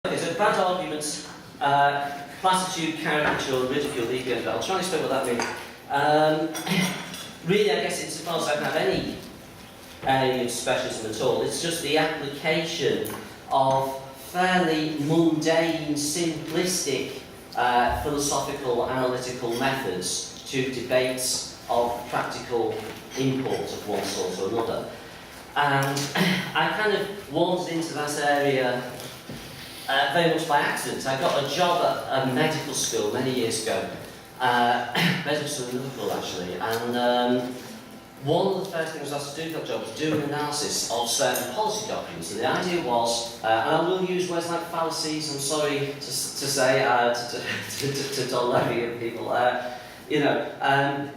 Okay, so bad arguments, Platitude, Caricature Ridicule, EBM. I'll try and explain what that means. Really, I guess insofar as I don't have any area of specialism at all, it's just the application of fairly mundane, simplistic philosophical, analytical methods to debates of practical import of one sort or another. And I kind of wandered into that area very much by accident. I got a job at a medical school many years ago, medical school in Liverpool actually, and one of the first things I was asked to do for that job was do an analysis of certain policy documents. And the idea was, and I will use words like fallacies, I'm sorry to say, to dull levy of people, I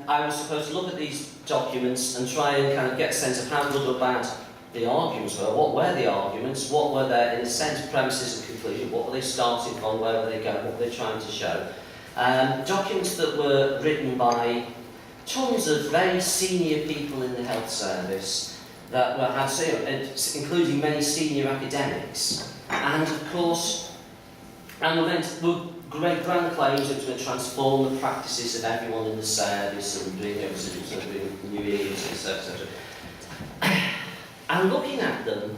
was supposed to look at these documents and try and kind of get a sense of how good or bad the arguments were. What were the arguments? What were their, in a sense, premises and conclusions? What were they starting from? Where were they going? What were they trying to show? Documents that were written by tons of very senior people in the health service that had, including many senior academics, and of course, were great grand claims that were going to transform the practices of everyone in the service and doing everything, sort of doing new years, etc. And looking at them,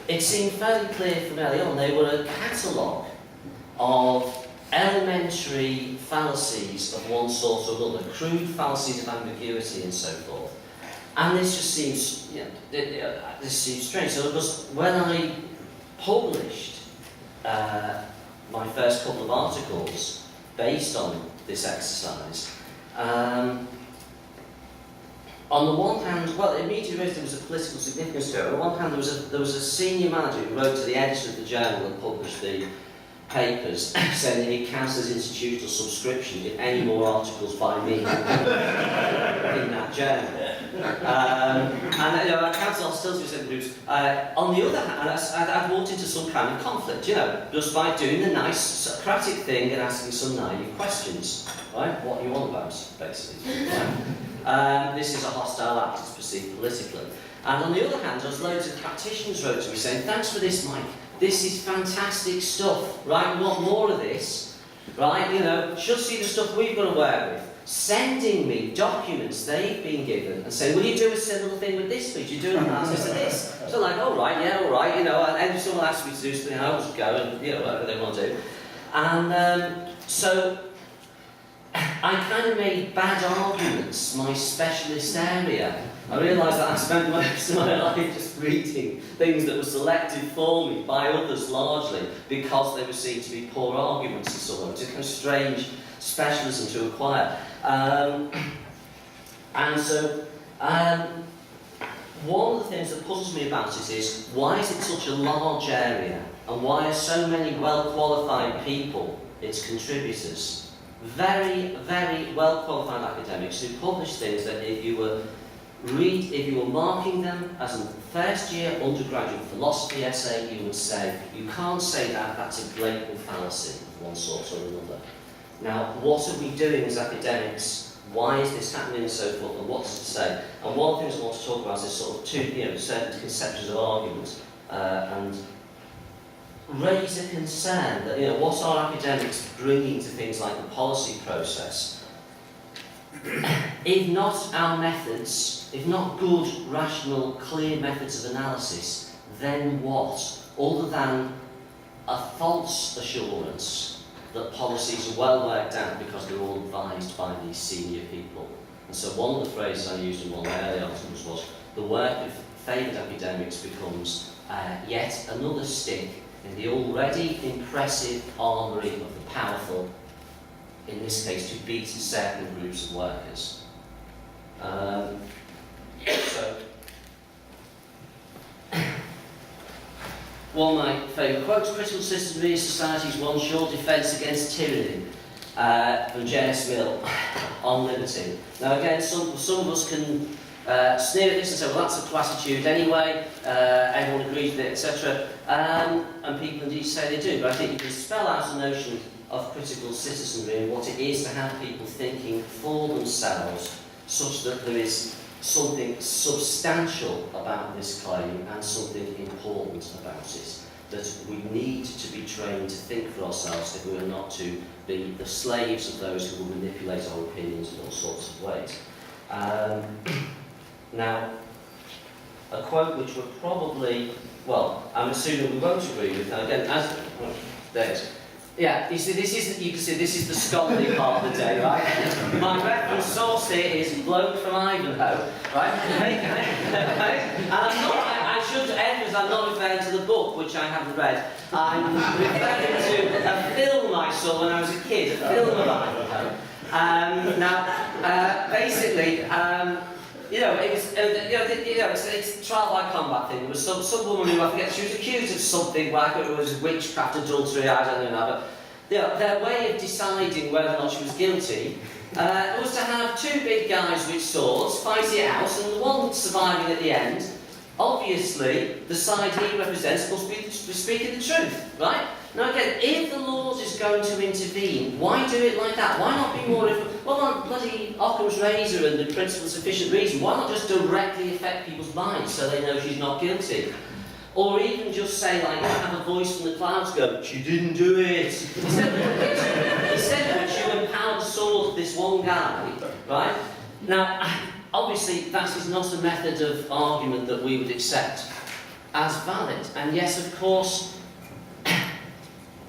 it seemed fairly clear from early on they were a catalogue of elementary fallacies of one sort or another, crude fallacies of ambiguity and so forth. And this just seems, this seems strange. So it was when I published my first couple of articles based on this exercise, on the one hand, well, it immediately raised there was a political significance to it. On the one hand, there was a senior manager who wrote to the editor of the journal and published the papers saying that it counts as institutional subscription if any more articles by me in that journal. And I counted hostility with certain groups. On the other hand, I'd walked into some kind of conflict, just by doing the nice Socratic thing and asking some naive questions. Right? What are you on about, basically? Right? This is a hostile act, it's perceived politically. And on the other hand, there's loads of practitioners wrote to me saying, thanks for this, Mike. This is fantastic stuff, right? We want more of this, right? Should see the stuff we've got to work with. Sending me documents they've been given and saying, will you do a similar thing with this, please? You do an analysis of this. So like, all right, and if someone asks me to do something, I'll just go and, whatever they want to do. And so I kind of made bad arguments my specialist area. I realised that I spent most of my life just reading things that were selected for me by others largely because they were seen to be poor arguments and so on. It's a kind of strange specialism to acquire. One of the things that puzzles me about it is, why is it such a large area and why are so many well-qualified people its contributors? Very, very well-qualified academics who publish things that if you were marking them as a first-year undergraduate philosophy essay, you would say, you can't say that, that's a blatant fallacy of one sort or another. Now, what are we doing as academics? Why is this happening and so forth, and what does it say? And one of the things I want to talk about is sort of certain conceptions of argument, and raise a concern that, what are academics bringing to things like the policy process? If not our methods, if not good, rational, clear methods of analysis, then what? Other than a false assurance that policies are well worked out because they're all advised by these senior people. And so one of the phrases I used in one of my early articles was, the work of favoured academics becomes yet another stick in the already impressive armoury of the powerful, in this case, to beat certain groups of workers. One of my favourite quotes, critical system is society's one sure defence against tyranny, from J.S. Mill on liberty. Now again, some of us can sneer at this and say, well, that's a platitude anyway, everyone agrees with it, etc. And people indeed say they do, but I think you can spell out a notion of critical citizenry and what it is to have people thinking for themselves, such that there is something substantial about this claim and something important about it. that we need to be trained to think for ourselves if we are not to be the slaves of those who will manipulate our opinions in all sorts of ways. Now, a quote which we're probably, well, I'm assuming we won't agree with. Now again, there it is. Yeah, you see, you can see this is the scholarly part of the day, right? My reference source here is bloke from Ivanhoe, right? And I should emphasise I'm not referring to the book, which I haven't read. I'm referring to a film I saw when I was a kid, a film of Ivanhoe. Basically, it's trial by combat thing. There was some woman who, I forget, she was accused of something, like it was witchcraft, adultery, I don't know, but their way of deciding whether or not she was guilty was to have two big guys with swords fight it out, and the one surviving at the end, obviously, the side he represents must be speaking the truth, right? Now again, if the Lord is going to intervene, why do it like that? Why not be more, well, on bloody Occam's razor and the principle of sufficient reason, why not just directly affect people's minds so they know she's not guilty? Or even just say, like, have a voice from the clouds go, she didn't do it. Instead of you empower the soul of this one guy, right? Now, obviously, that is not a method of argument that we would accept as valid. And yes, of course,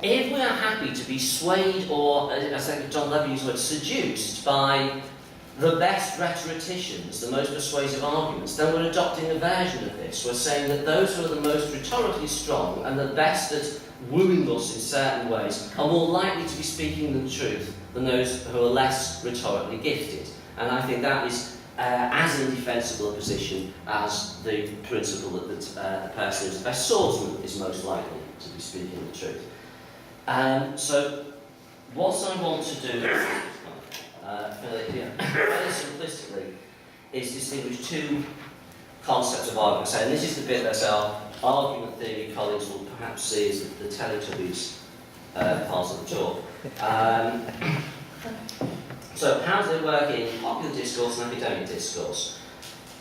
if we are happy to be swayed or, as I think John Levy used the word, seduced by the best rhetoricians, the most persuasive arguments, then we're adopting a version of this. We're saying that those who are the most rhetorically strong and the best at wooing us in certain ways are more likely to be speaking the truth than those who are less rhetorically gifted. And I think that is as indefensible a position as the principle that the person who's the best swordsman is most likely to be speaking the truth. So, what I want to do fairly simplistically is distinguish two concepts of argument. And this is the bit that our argument theory colleagues will perhaps see as the Teletubbies part of the talk. So, how does it work in popular discourse and academic discourse?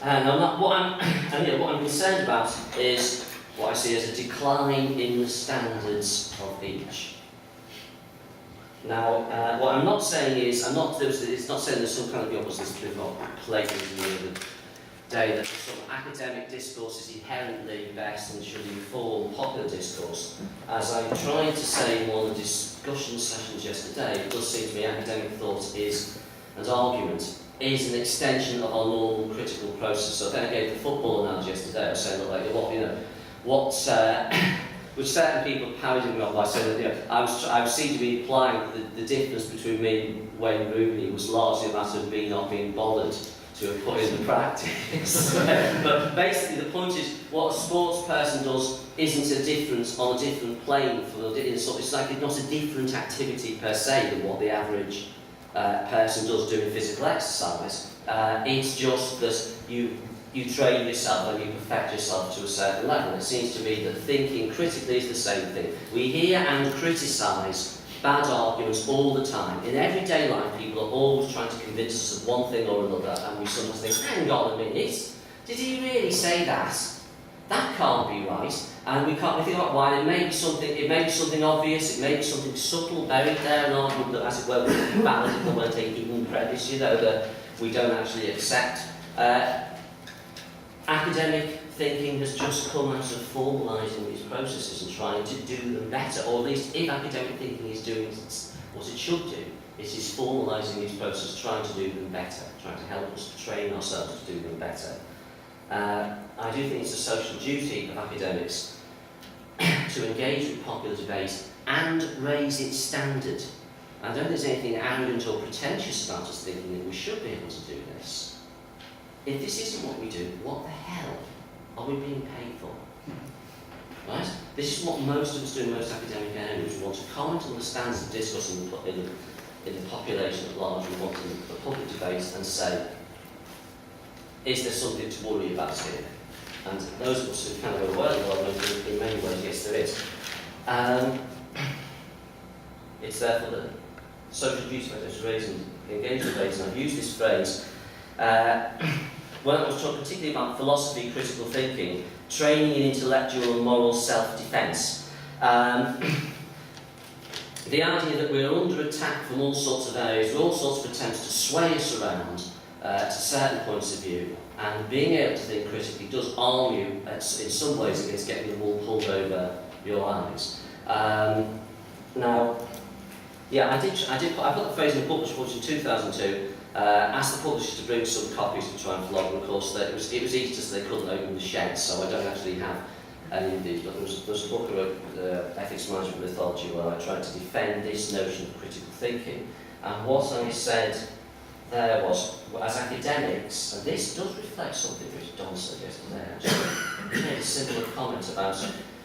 And what I'm concerned about is what I see as a decline in the standards of each. Now, what I'm not saying is, it's not saying there's some kind of the opposite of Platonism the other day, that some academic discourse is inherently best and should inform popular discourse. As I tried to say in one of the discussion sessions yesterday, it does seem to me academic thought and argument is an extension of our normal critical process. So then I gave the football analogy yesterday. I was saying, which certain people parodied me on by saying that I seem to be implying that the difference between me and Wayne Rooney was largely a matter of me not being bothered to have put in the practice. But basically the point is, what a sports person does isn't a difference on a different plane. It's like not a different activity per se than what the average person does doing physical exercise. It's just that you train yourself and you perfect yourself to a certain level. It seems to me that thinking critically is the same thing. We hear and criticise bad arguments all the time. In everyday life, people are always trying to convince us of one thing or another, and we sometimes think, hang on a minute, did he really say that? That can't be right. And we think about why. It may be something obvious, it may be something subtle buried there, an argument that, as it were, was valid if they weren't taking credit, that we don't actually accept. Academic thinking has just come out of formalising these processes and trying to do them better, or at least if academic thinking is doing what it should do, it is formalising these processes, trying to do them better, trying to help us train ourselves to do them better. I do think it's a social duty of academics to engage with popular debate and raise its standard. I don't think there's anything arrogant or pretentious about us thinking that we should be able to do this. If this isn't what we do, what the hell are we being paid for? Right? This is what most of us do in most academic areas. We want to comment on the standards of discourse in the population at large. We want to look at the public debate and say, is there something to worry about here? And those of us who kind of are aware of the world, in many ways, yes, there is. It's therefore the social duty for those reasons, engage in debate, and I've used this phrase when I was talking particularly about philosophy, critical thinking, training in intellectual and moral self-defence. The idea that we're under attack from all sorts of areas, with all sorts of attempts to sway us around to certain points of view, and being able to think critically does arm you in some ways against getting the wool pulled over your eyes. Now, yeah, I put the phrase in the book, which was in 2002, asked the publishers to bring some copies to try and flog, and of course that it was easy to say they couldn't open the shed, so I don't actually have any of these, but there's a book about ethics management methodology where I tried to defend this notion of critical thinking, and what I said there was, as academics, and this does reflect something which Don said yesterday actually, he made a similar comment about,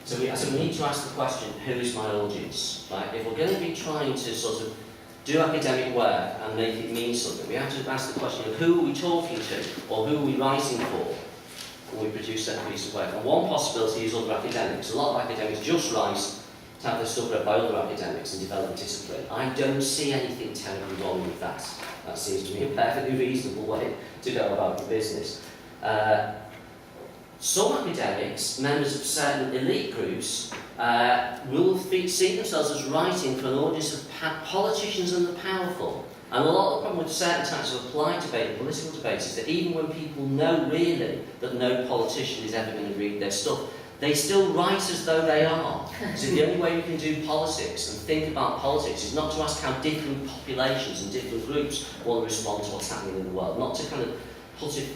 so we need to ask the question, who is my audience? Right? If we're going to be trying to sort of do academic work and make it mean something, we have to ask the question of who are we talking to, or who are we writing for when we produce that piece of work. And one possibility is other academics. A lot of academics just write to have their stuff read by other academics and develop discipline. I don't see anything terribly wrong with that. That seems to me a perfectly reasonable way to go about the business. Some academics, members of certain elite groups, will see themselves as writing for an audience of politicians and the powerful. And a lot of the problem with certain types of applied debate, political debates, is that even when people know really that no politician is ever going to read their stuff, they still write as though they are. So the only way you can do politics and think about politics is not to ask how different populations and different groups will respond to what's happening in the world, not to kind of put it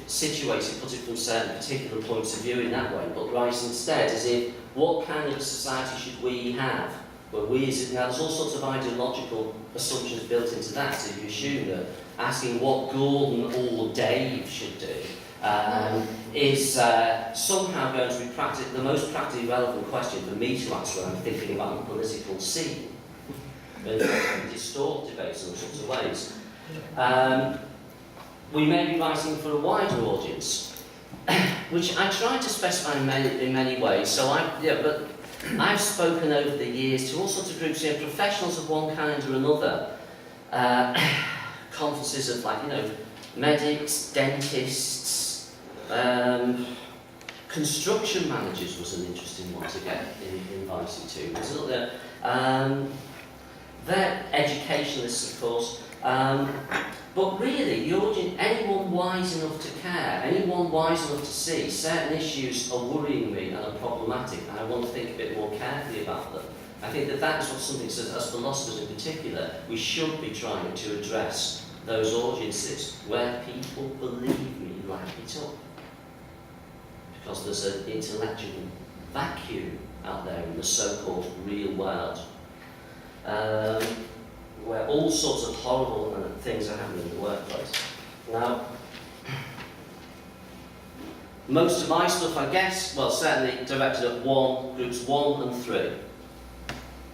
from certain particular points of view in that way, but write instead as if, what kind of society should we have? Now there's all sorts of ideological assumptions built into that, so you assume that asking what Gordon or Dave should do is somehow going to be the most practically relevant question for me to ask when I'm thinking about the political scene. And distort debates in all sorts of ways. We may be writing for a wider audience, which I tried to specify in many ways. But I've spoken over the years to all sorts of groups, professionals of one kind or another, conferences of medics, dentists, construction managers was an interesting one to get invited to. They're educationalists, of course. But really, the audience, anyone wise enough to care, anyone wise enough to see certain issues are worrying me and are problematic, and I want to think a bit more carefully about them. I think that is what something says, as philosophers in particular, we should be trying to address those audiences where people believe me write it up. Because there's an intellectual vacuum out there in the so-called real world. Where all sorts of horrible things are happening in the workplace. Now, most of my stuff, I guess, certainly directed at groups 1 and 3.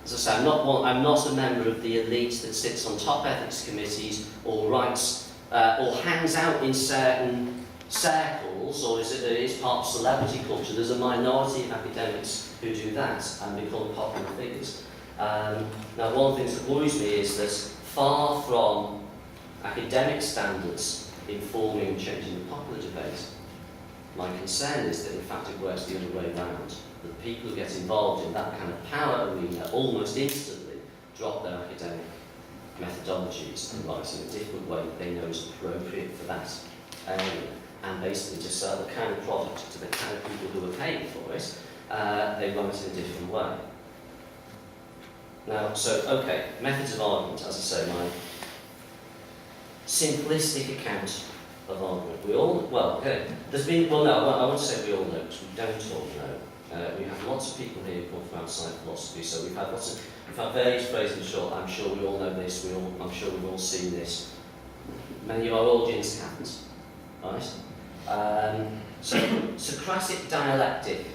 As I say, I'm not a member of the elite that sits on top ethics committees or writes or hangs out in certain circles, or is part of celebrity culture. There's a minority of academics who do that and become popular figures. Now, one of the things that worries me is that far from academic standards informing and changing the popular debate, my concern is that in fact it works the other way around. That people who get involved in that kind of power arena almost instantly drop their academic methodologies and write in a different way that they know is appropriate for that area, and basically just sell the kind of product to the kind of people who are paying for it, they write in a different way. Now, methods of argument, as I say, my simplistic account of argument. I want to say we all know, because we don't all know. We have lots of people here who come from outside philosophy, so we've had various phrases, I'm sure we all know this, I'm sure we've all seen this. Many of our audience haven't, right? Socratic Dialectic.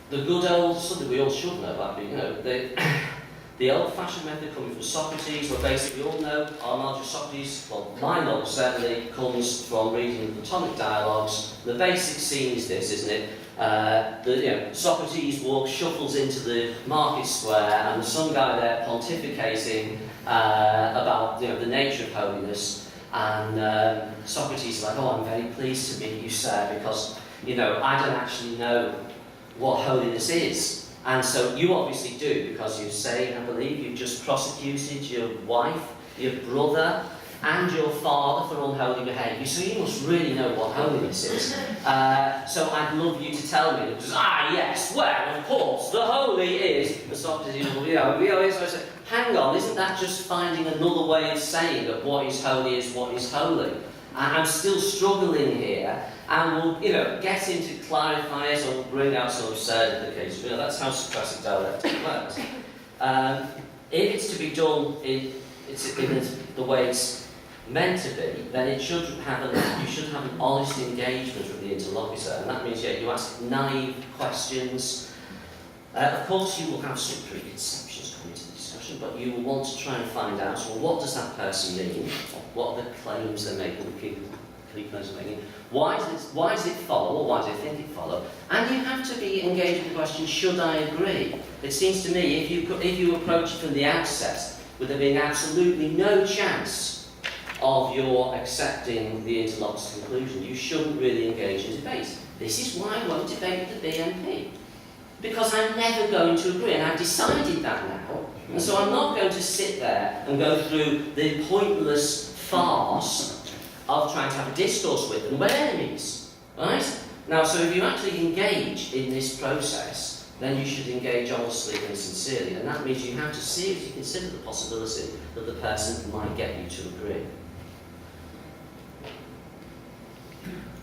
The good old, something we all should know about, the old-fashioned method coming from Socrates, where basically we all know our knowledge of Socrates, my knowledge certainly comes from reading the Platonic dialogues. The basic scene is this, isn't it? Socrates shuffles into the market square, and there's some guy there pontificating about the nature of holiness, and Socrates is like, I'm very pleased to meet you, sir, because I don't actually know what holiness is. And so you obviously do, because you say, I believe, you've just prosecuted your wife, your brother, and your father for unholy behaviour. So you must really know what holiness is. So I'd love you to tell me. Because, yes, well, of course, the holy is. And Socrates, we always say, hang on, isn't that just finding another way of saying that what is holy is what is holy? I'm still struggling here, and we'll, get into clarify it or bring out some absurdification. That's how Socratic Dialectic works. If it's to be done in the way it's meant to be, then you should have an honest engagement with the interlocutor, and that means you ask naive questions. Of course, you will have some preconceptions coming to the discussion, but you will want to try and find out, well, what does that person mean? What are the claims they're making? The key claims they're making. Why does it follow, or why do they think it follow? And you have to be engaged with the question: should I agree? It seems to me if you approach it from the outset with there being absolutely no chance of your accepting the interlocutor's conclusion, you shouldn't really engage in debate. This is why I won't debate with the BNP. Because I'm never going to agree, and I've decided that now. And so I'm not going to sit there and go through the pointless farce of trying to have a discourse with them. We're enemies, right? Now, so if you actually engage in this process, then you should engage honestly and sincerely, and that means you have to seriously consider the possibility that the person might get you to agree.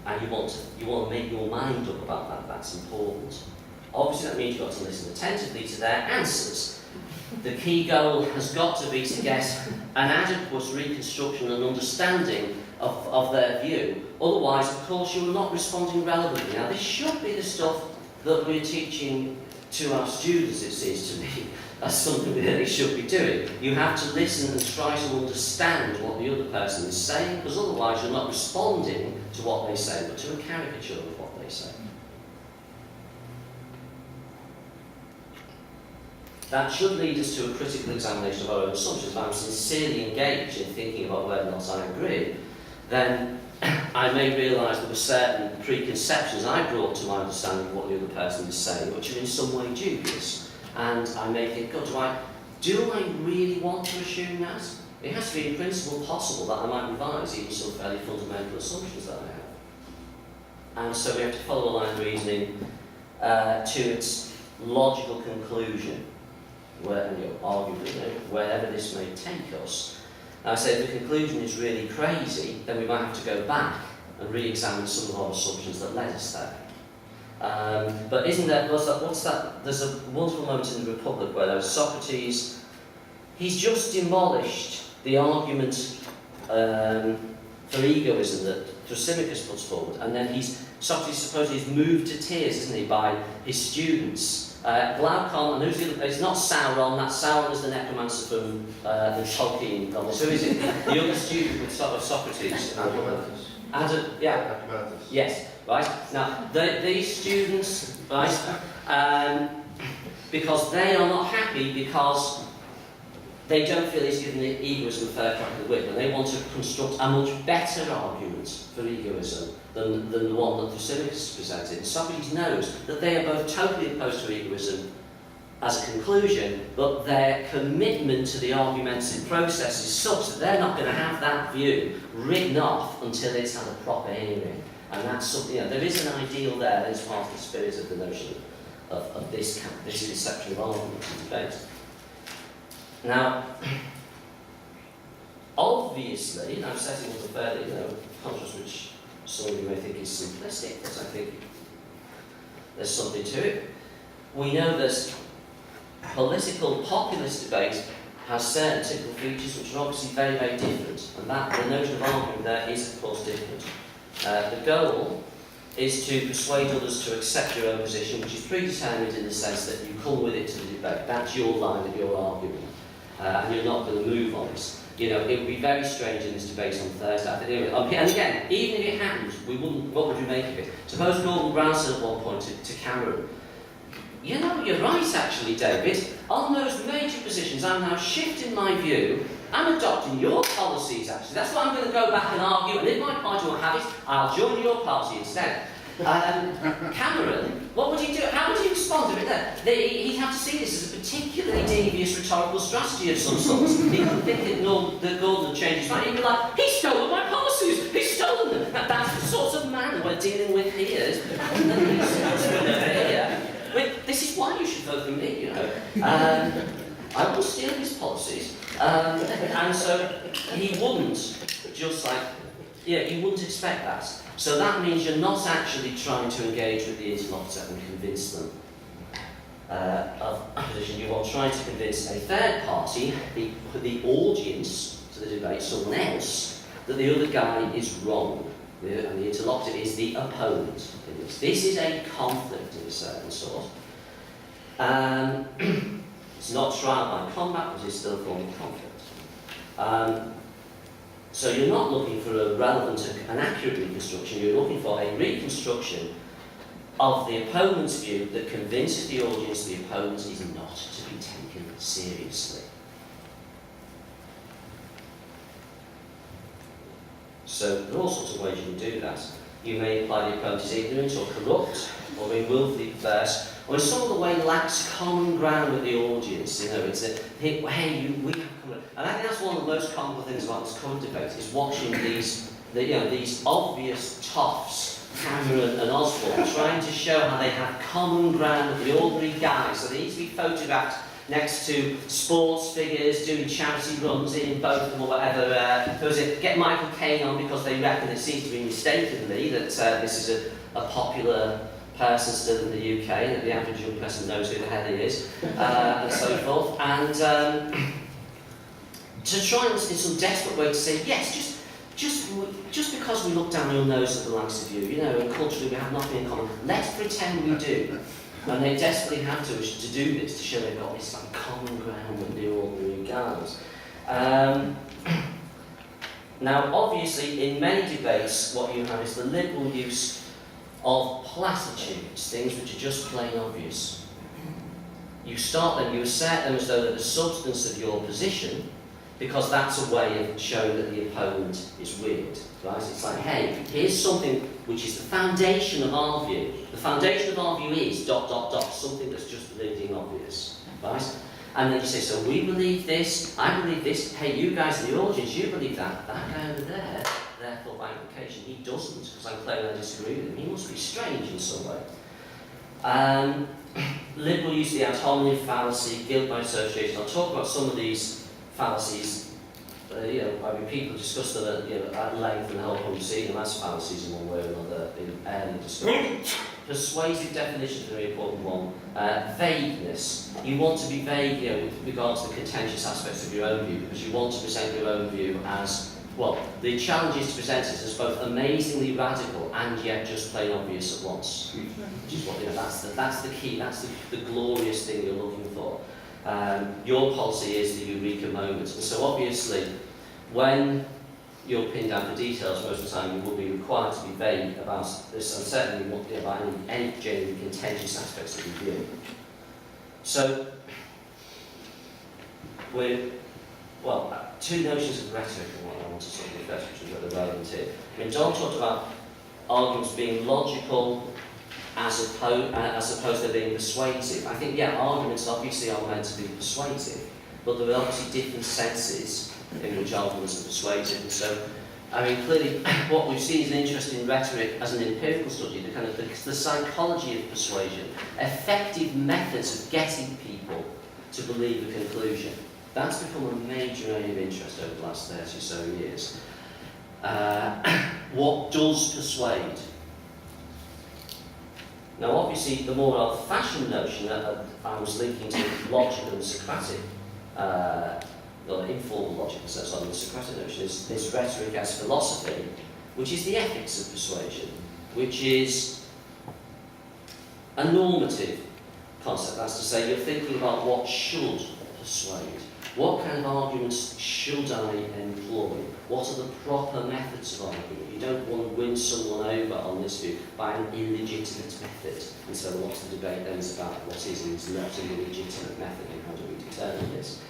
And you want to make your mind up about that. That's important. Obviously, that means you've got to listen attentively to their answers. The key goal has got to be to get an adequate reconstruction and understanding of their view. Otherwise, of course, you're not responding relevantly. Now, this should be the stuff that we're teaching to our students, it seems to me. That's something that they should be doing. You have to listen and try to understand what the other person is saying, because otherwise you're not responding to what they say, but to a caricature of what they say. That should lead us to a critical examination of our own assumptions. If I'm sincerely engaged in thinking about whether or not I agree, then I may realise there were certain preconceptions I brought to my understanding of what the other person is saying, which are in some way dubious. And I may think, God, do I really want to assume that? It has to be in principle possible that I might revise even some fairly fundamental assumptions that I have. And so we have to follow a line of reasoning to its logical conclusion, arguably, wherever this may take us. I say if the conclusion is really crazy, then we might have to go back and re-examine some of our assumptions that led us there. But isn't there, there's a wonderful moment in the Republic where there's Socrates, he's just demolished the argument for egoism that Thrasymachus puts forward, and then Socrates supposedly is moved to tears, isn't he, by his students. Loughlin, and who's the other? It's not Sauron, that's Sauron is the necromancer from the Tolkien novels. Who is it? The other student with Socrates. Yeah. Yes, right. Now, these students, right, because they are not happy because they don't feel he's given the egoism a fair crack of the whip, and they want to construct a much better argument for egoism than the one that Thrasymachus presented. And Socrates knows that they are both totally opposed to egoism as a conclusion, but their commitment to the argumentative process is such that they're not going to have that view written off until it's had a proper hearing. And that's something, there is an ideal there that is part of the spirit of the notion of this conception of argument and debate. Now, obviously, and I'm setting up a fairly contrast which some of you may think is simplistic, but I think there's something to it. We know that political populist debate has certain typical features which are obviously very, very different, and that the notion of argument there is, of course, different. The goal is to persuade others to accept your own position, which is predetermined in the sense that you come with it to the debate. That's your line of your argument, and you're not going to move on it. It would be very strange in this debate on Thursday. And again, even if it happened, what would you make of it? Suppose Gordon Brown said at one point to Cameron, you're right actually, David. On those major positions, I'm now shifting my view. I'm adopting your policies actually. That's why I'm going to go back and argue. And if my party won't have it, I'll join your party instead. Cameron, what would you do? How would you respond to it then? He'd have to see this as a particularly devious rhetorical strategy of some sort. He couldn't think that Gordon would change his mind. He'd be like, he's stolen my policies! He's stolen them! That's the sort of man we're dealing with here. This is why you should vote for me, you know. I will steal his policies. And so he wouldn't just like, he wouldn't expect that. So that means you're not actually trying to engage with the interlocutor and convince them of a position. You are trying to convince a third party, the audience to the debate, someone else, that the other guy is wrong. And the interlocutor is the opponent in this. This is a conflict of a certain sort. It's not trial by combat, but it's still a form of conflict. So you're not looking for a relevant and accurate reconstruction, you're looking for a reconstruction of the opponent's view that convinces the audience the opponent is not to be taken seriously. So there are all sorts of ways you can do that. You may imply the opponent is ignorant or corrupt, or being willfully perverse, or in some other way lacks common ground with the audience. You know, it's a, we have common. And I think that's one of the most comical things about this current debate, is watching these obvious toffs, Cameron and Osborne, trying to show how they have common ground with the ordinary guys. So they need to be photographed next to sports figures doing charity runs in both of them or whatever. There was a get Michael Caine on because they reckon it seems to be mistakenly that this is a popular person still in the UK, that the average young person knows who the hell he is, and so forth. And to try and, in some desperate way, to say, yes, just because we look down your nose at the likes of you, you know, and culturally we have nothing in common, let's pretend we do. And they desperately have to do this, to show they've got this like common ground with the ordinary guys. Now, obviously, in many debates, what you have is the liberal use of platitudes, things which are just plain obvious. You start them, you assert them as though they're the substance of your position, because that's a way of showing that the opponent is weird, right? It's like, hey, here's something which is the foundation of our view. The foundation of our view is ... something that's just bleeding obvious, right? And then you say, so we believe this, I believe this, hey, you guys in the audience, you believe that guy over there, therefore by implication, he doesn't, because I'm claiming I disagree with him. He must be strange in some way. Liberal use of the ad hominem fallacy, guilt by association. I'll talk about some of these fallacies. I mean, people discuss them at length and help them see them as fallacies in one way or another in early discussion. Persuasive definition is a very important one. Vagueness. You want to be vague, with regard to the contentious aspects of your own view, because you want to present your own view as, well, the challenge is to present it as both amazingly radical and yet just plain obvious at once. Which is what, that's the key, that's the glorious thing you're looking for. Your policy is the eureka moment. And so obviously, when you're pinned down for details, most of the time you will be required to be vague about this, and certainly about any genuinely contentious aspects of your view. So, two notions of rhetoric and what I want to sort of address, which is really relevant here. I mean, Don talked about arguments being logical as opposed to being persuasive. I think, arguments obviously are meant to be persuasive, but there are obviously different senses in which arguments are persuasive. And so, I mean, clearly, what we've seen is an interest in rhetoric as an empirical study, the psychology of persuasion, effective methods of getting people to believe a conclusion. That's become a major area of interest over the last 30 or so years. What does persuade? Now, obviously, the more old-fashioned notion that I was linking to logical and Socratic, informal logic, the Socratic notion is rhetoric as philosophy, which is the ethics of persuasion, which is a normative concept. That's to say, you're thinking about what should persuade. What kind of arguments should I employ? What are the proper methods of argument? You don't want to win someone over on this view by an illegitimate method. And so what's the debate then is about what is and is not an illegitimate method and how do we determine this?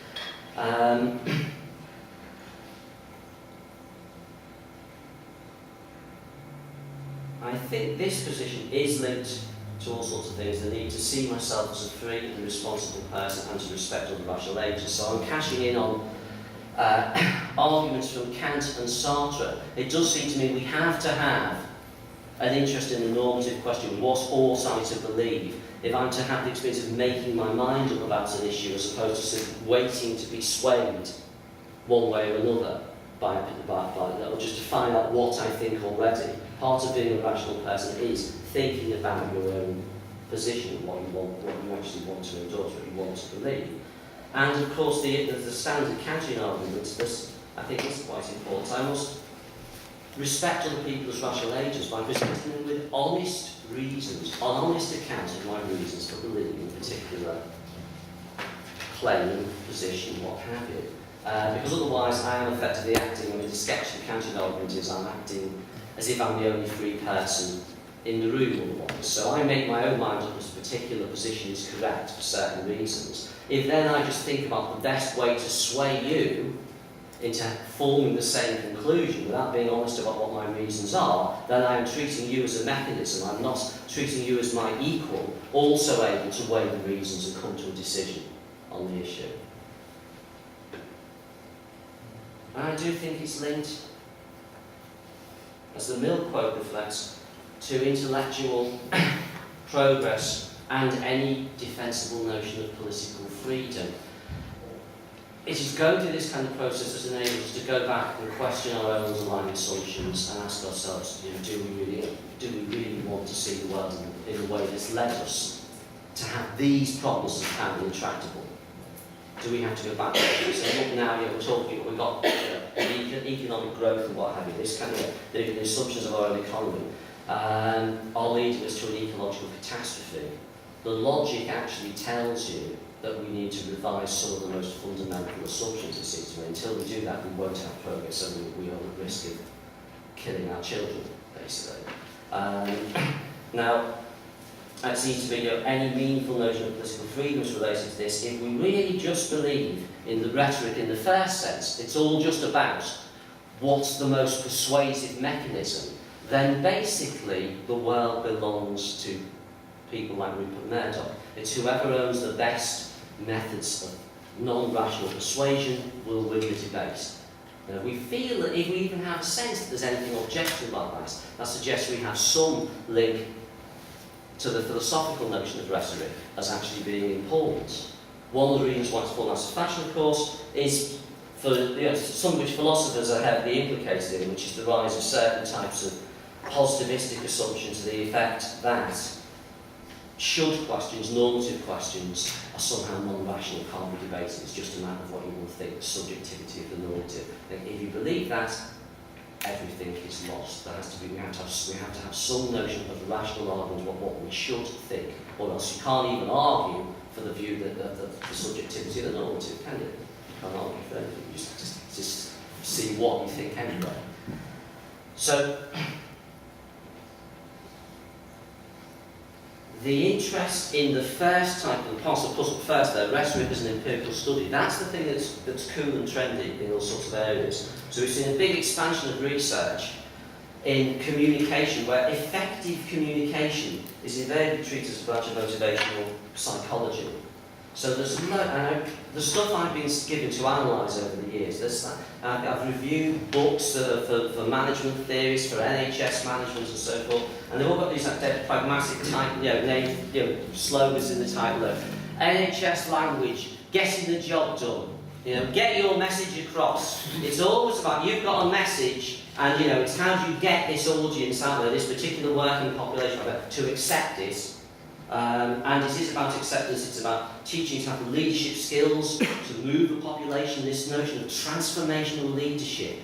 I think this position is linked to all sorts of things. The need to see myself as a free and responsible person and to respect other rational agents. So I'm cashing in on arguments from Kant and Sartre. It does seem to me we have to have an interest in the normative question. What ought I to believe if I'm to have the experience of making my mind up about an issue as opposed to simply waiting to be swayed one way or another by or just to find out what I think already. Part of being a rational person is thinking about your own position, what you actually want to endorse, what you want to believe. And of course, the standard Kantian argument, this I think is quite important. I must respect other people as rational agents by presenting them with honest reasons, an honest account of my reasons for believing a particular claim, position, what have you. Because otherwise I am effectively acting, I mean, the sketch of the Kantian argument is I'm acting as if I'm the only free person in the room otherwise. So I make my own mind up as a particular position is correct for certain reasons. If then I just think about the best way to sway you into forming the same conclusion without being honest about what my reasons are, then I am treating you as a mechanism. I'm not treating you as my equal, also able to weigh the reasons and come to a decision on the issue. And I do think it's linked, as the Mill quote reflects, to intellectual progress and any defensible notion of political freedom. It is going through this kind of process that enables us to go back and question our own underlying assumptions and ask ourselves, do we really want to see the world in the way that's led us to have these problems as apparently intractable? Do we have to go back to this? So look now, we're talking, we've got economic growth and what have you, this kind of the assumptions of our own economy are leading us to an ecological catastrophe. The logic actually tells you that we need to revise some of the most fundamental assumptions, it seems to me. Until we do that, we won't have progress, so we are at risk of killing our children, basically. Now, it seems to me any meaningful notion of political freedom is related to this. If we really just believe in the rhetoric in the first sense, it's all just about what's the most persuasive mechanism, then basically the world belongs to people like Rupert Murdoch. It's whoever owns the best methods of non-rational persuasion will win the debate. Now, we feel that if we even have a sense that there's anything objective about that suggests we have some link to the philosophical notion of rhetoric as actually being important. One of the reasons why it's called as a fashion, of course, is for some which philosophers are heavily implicated in, which is the rise of certain types of positivistic assumptions to the effect that should questions, normative questions, are somehow non-rational, can't be debated. It's just a matter of what you will think, the subjectivity of the normative. And if you believe that, everything is lost. There has to be, we have to have some notion of rational argument about what we should think, or else you can't even argue for the view that the subjectivity of the normative, can you? You can't argue for anything. You just see what you think anyway. So, the interest in the first type of the parts of puzzle first, though, rhetoric as an empirical study, that's the thing that's cool and trendy in all sorts of areas. So we've seen a big expansion of research in communication, where effective communication is invariably treated as a branch of motivational psychology. So there's the stuff I've been given to analyse over the years. I've reviewed books for management theories, for NHS management and so forth, and they've all got these pragmatic type, slogans in the title. NHS language, getting the job done. Get your message across. It's always about you've got a message, and it's how do you get this audience out there, this particular working population to accept it. And it is about acceptance, it's about teaching to have leadership skills, to move the population, this notion of transformational leadership.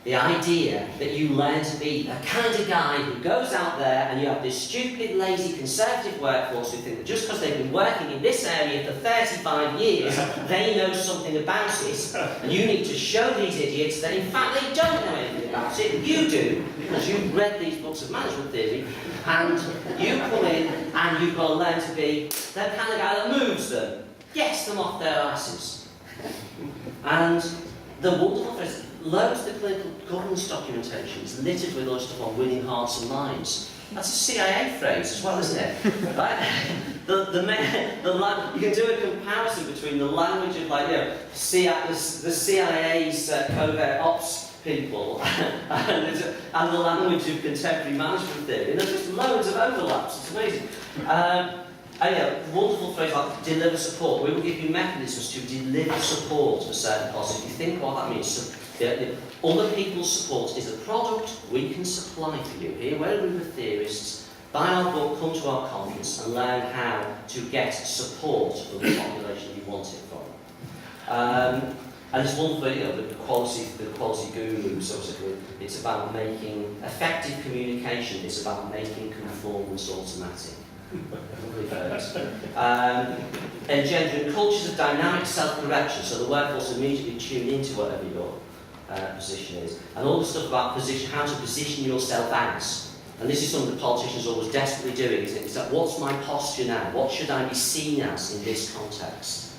The idea that you learn to be the kind of guy who goes out there and you have this stupid, lazy, conservative workforce who think that just because they've been working in this area for 35 years, they know something about it. And you need to show these idiots that in fact they don't know anything about it. You do, because you've read these books of management theory, and you come in and you've got to learn to be the kind of guy that moves them, gets them off their asses. And the wonderful thing is, loads of the political governance documentation is littered with all stuff on winning hearts and minds. That's a CIA phrase as well, isn't it? Right? You can do a comparison between the language of, like, the CIA's covert ops people and the language of contemporary management theory. And there's just loads of overlaps. It's amazing. And wonderful phrase like deliver support. We will give you mechanisms to deliver support for certain causes. If you think what that means, so, other people's support is a product we can supply for you. Here, we're a group of theorists. Buy our book, come to our conference, and learn how to get support from the population you want it from. And it's wonderful, the quality guru, sort of, it's about making effective communication. It's about making conformance automatic. Engendering cultures of dynamic self-correction, so the workforce immediately tune into whatever your position is, and all the stuff about how to position yourself as. And this is something that politicians are always desperately doing. Is that what's my posture now? What should I be seen as in this context?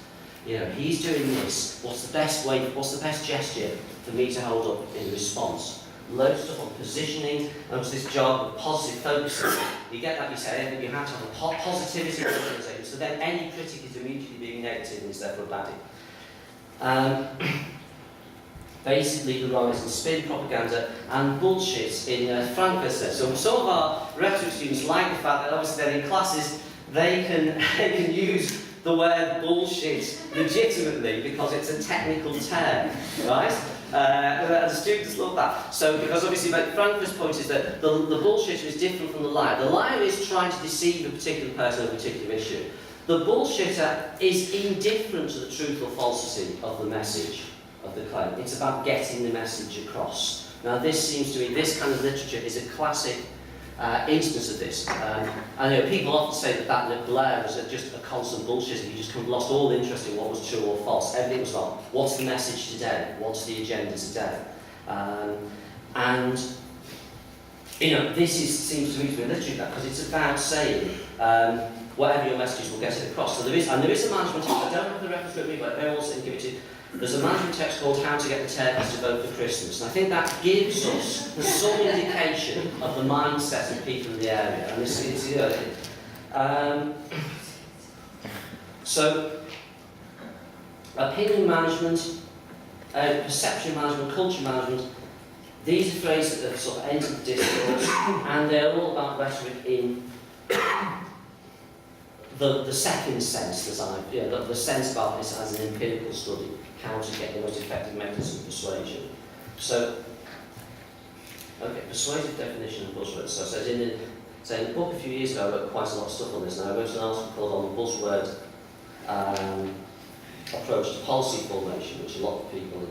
He's doing this. What's the best way? What's the best gesture for me to hold up in response? Loads of stuff on positioning, and it's this job of positive focusing. You get that, you say, you have to have a positivity in the organisation, so then any critic is immediately being negative and is therefore baddie. Basically, the rise in spin propaganda and bullshit in Frankfurt. So some of our rhetoric students like the fact that obviously they're in classes, they can use the word bullshit legitimately because it's a technical term, right? And the students love that. So, because obviously, Frankfurt's point is that the bullshitter is different from the liar. The liar is trying to deceive a particular person on a particular issue. The bullshitter is indifferent to the truth or falsity of the message of the claim. It's about getting the message across. Now, this seems to me, this kind of literature is a classic instance of this. And people often say that Blair was just a constant bullshitter. He just kind of lost all interest in what was true or false. Everything was like, what's the message today? What's the agenda today? And this seems to me to be literally that, because it's about saying whatever your messages will get it across. So there is a management text. I don't have the reference with me, but I also give it to you. There's a management text called How to Get the Turkeys to Vote for Christmas, and I think that gives us some indication of the mindset of people in the area. And this is so, opinion management, perception management, culture management, these are phrases that have sort of entered the discourse, and they're all about rhetoric in the second sense, the sense about this as an empirical study, how to get the most effective mechanism of persuasion. So, persuasive definition of buzzwords. So in the book a few years ago, I wrote quite a lot of stuff on this, and I wrote an article called On the Buzzword Approach to Policy Formation, which a lot of people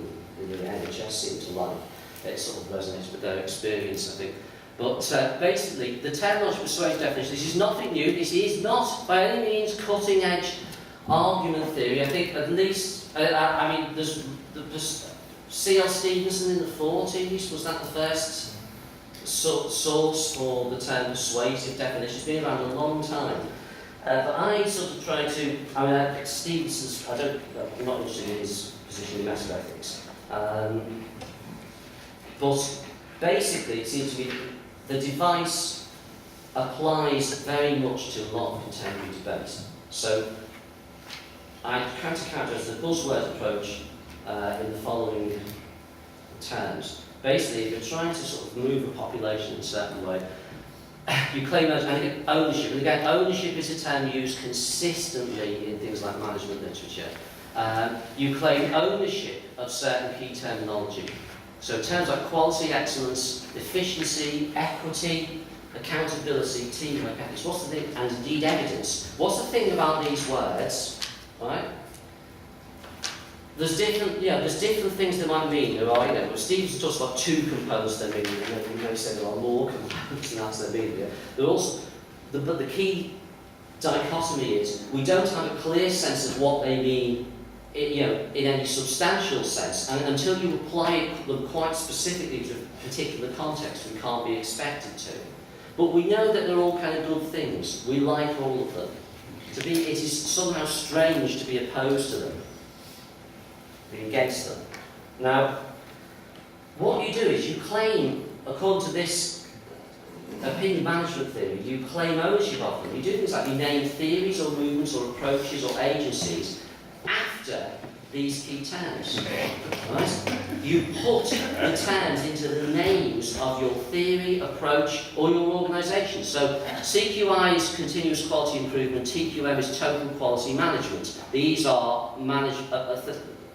in the NHS seem to like. It sort of resonates with their experience, I think. But basically, the terminology persuasive definition, this is nothing new. This is not, by any means, cutting-edge argument theory. I think at least, there's C.L. Stevenson in the 40s, was that the first source for the term persuasive definition? It's been around a long time. But I sort of try to, Stevenson's, I'm not interested in his position in meta-ethics. But basically, it seems to me the device applies very much to a lot of contemporary debate. So I try to characterize the buzzword approach in the following terms. Basically, if you're trying to sort of move a population in a certain way, you claim ownership. And again, ownership is a term used consistently in things like management literature. You claim ownership of certain key terminology. So terms like quality, excellence, efficiency, equity, accountability, teamwork, ethics, what's the thing? And indeed evidence. What's the thing about these words, right? There's different things they might mean. There are, Stevenson talks about two components they mean, and you may say there are more components, and that's their meaning. They're also, but the key dichotomy is we don't have a clear sense of what they mean in any substantial sense, and until you apply them quite specifically to a particular context, we can't be expected to. But we know that they're all kind of good things. We like all of them. It is somehow strange to be opposed to them, be against them. Now, what you do is you claim, according to this opinion management theory, you claim ownership of them. You do things like you name theories or movements or approaches or agencies after these key terms. Right? You put the terms into the names of your theory, approach, or your organisation. So CQI is continuous quality improvement, TQM is total quality management. These are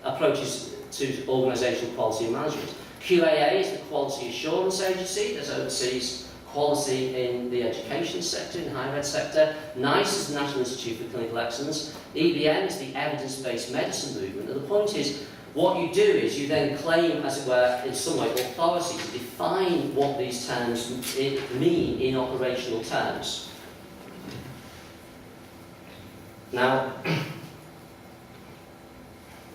approaches to organisational quality and management. QAA is the quality assurance agency that oversees quality in the education sector, in the higher ed sector. NICE is the National Institute for Clinical Excellence. EBM is the evidence-based medicine movement. And the point is, what you do is you then claim, as it were, in some way, authority to define what these terms mean in operational terms. Now,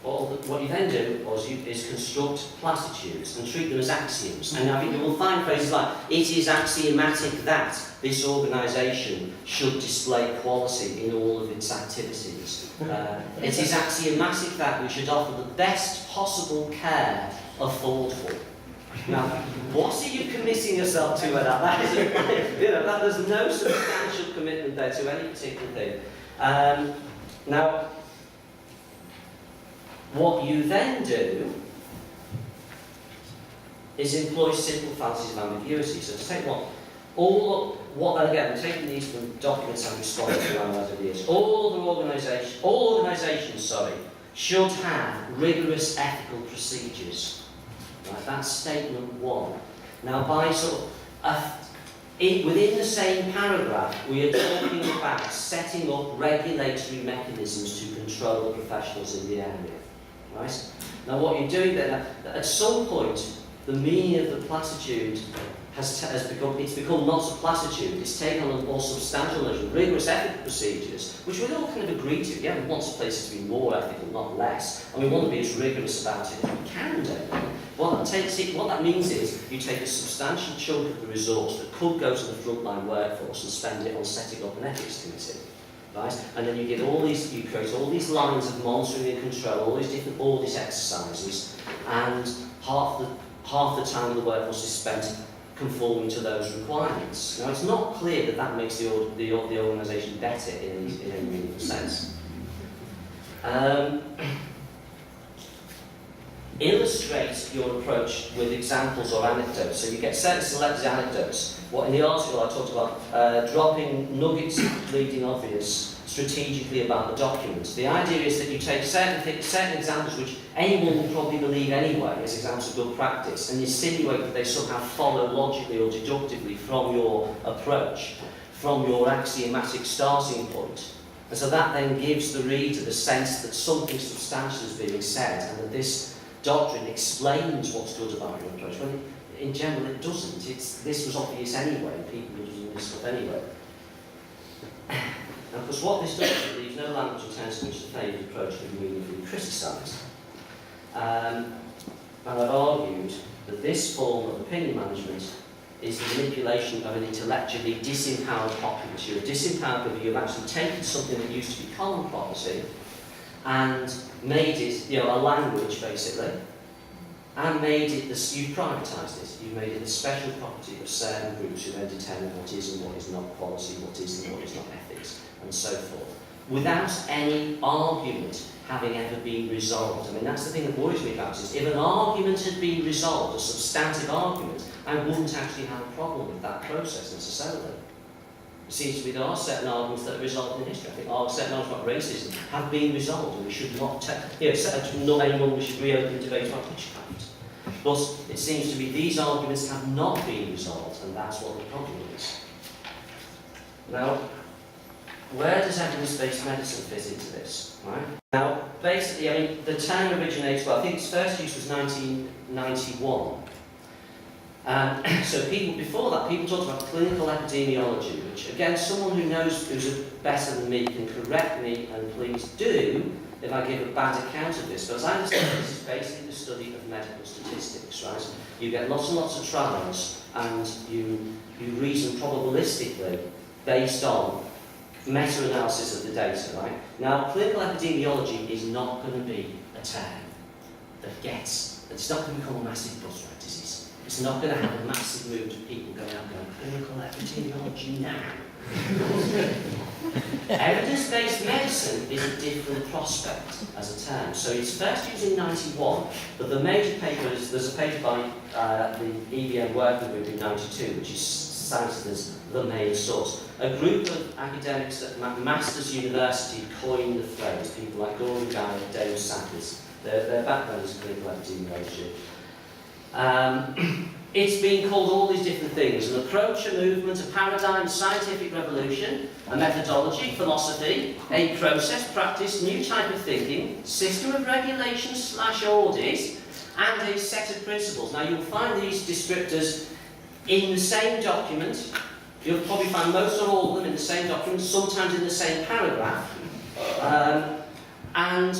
what you then do is construct platitudes and treat them as axioms. And I think you will find phrases like, it is axiomatic that this organisation should display quality in all of its activities. It is axiomatic that we should offer the best possible care affordable. Now, what are you committing yourself to with that? That is, there's no substantial commitment there to any particular thing. Now, what you then do is employ simple fallacies of ambiguity. So to take again, I'm taking these from documents I've responded to over the years. All organisations, should have rigorous ethical procedures. Right, that's statement one. Now, by within the same paragraph, we are talking about setting up regulatory mechanisms to control the professionals in the area. Right? Now, what you're doing then, at some point, the meaning of the platitude has become not a platitude. It's taken on a more substantial notion, rigorous ethical procedures, which we all kind of agree to. Yeah, we want places to be more ethical, not less, and we want to be as rigorous about it as we can do. What that means is you take a substantial chunk of the resource that could go to the frontline workforce and spend it on setting up an ethics committee. Right? And then you create all these lines of monitoring and control, all these different audit exercises, and half the time of the workforce is spent conforming to those requirements. Now, it's not clear that that makes the organisation better in any meaningful sense. Illustrate your approach with examples or anecdotes. So you get certain selected anecdotes. What in the article I talked about dropping nuggets of bleeding obvious strategically about the document. The idea is that you take certain examples which anyone will probably believe anyway as examples of good practice, and insinuate that they somehow follow logically or deductively from your approach, from your axiomatic starting point. And so that then gives the reader the sense that something substantial is being said, and that this doctrine explains what's good about your approach, when in general it doesn't. This was obvious anyway, people were doing this stuff anyway. And of course what this does is it leaves no language in terms in which the favoured approach can be meaningfully criticised. And I've argued that this form of opinion management is the manipulation of an intellectually disempowered populace. You're a disempowered people, you've actually taken something that used to be common property and made it, a language basically, and made it, you've privatised it, you've made it the special property of certain groups who then determine what is and what is not quality, what is and what is not ethics, and so forth, without any argument having ever been resolved. I mean, that's the thing that worries me about it. If an argument had been resolved, a substantive argument, I wouldn't actually have a problem with that process necessarily. It seems to me there are certain arguments that are resolved in history. I think certain arguments about racism have been resolved, and we should not not anyone we should reopen the debate about witchcraft. But it seems to me these arguments have not been resolved, and that's what the problem is. Now, where does evidence-based medicine fit into this? Right? Now, basically, the term originates, I think its first use was 1991. So before that, people talked about clinical epidemiology, which, again, someone who's better than me can correct me, and please do, if I give a bad account of this. But as I understand it, this is basically the study of medical statistics, right? You get lots and lots of trials, and you reason probabilistically based on meta-analysis of the data, right? Now, clinical epidemiology is not going to be a term that gets It's not going to become a massive buzzword disease. It's not going to have a massive movement of people going out going, clinical epidemiology now. Evidence-based medicine is a different prospect as a term. So it's first used in 91, but the major paper is, there's a paper by the EBM working group in 92, which is cited as the main source. A group of academics at Masters University coined the phrase, people like Gordon Guy and Dave Sackers. Their background is clinical epidemiology. It's been called all these different things: an approach, a movement, a paradigm, scientific revolution, a methodology, philosophy, a process, practice, new type of thinking, system of regulation / audit, and a set of principles. Now you'll find these descriptors in the same document. You'll probably find most or all of them in the same document, sometimes in the same paragraph. And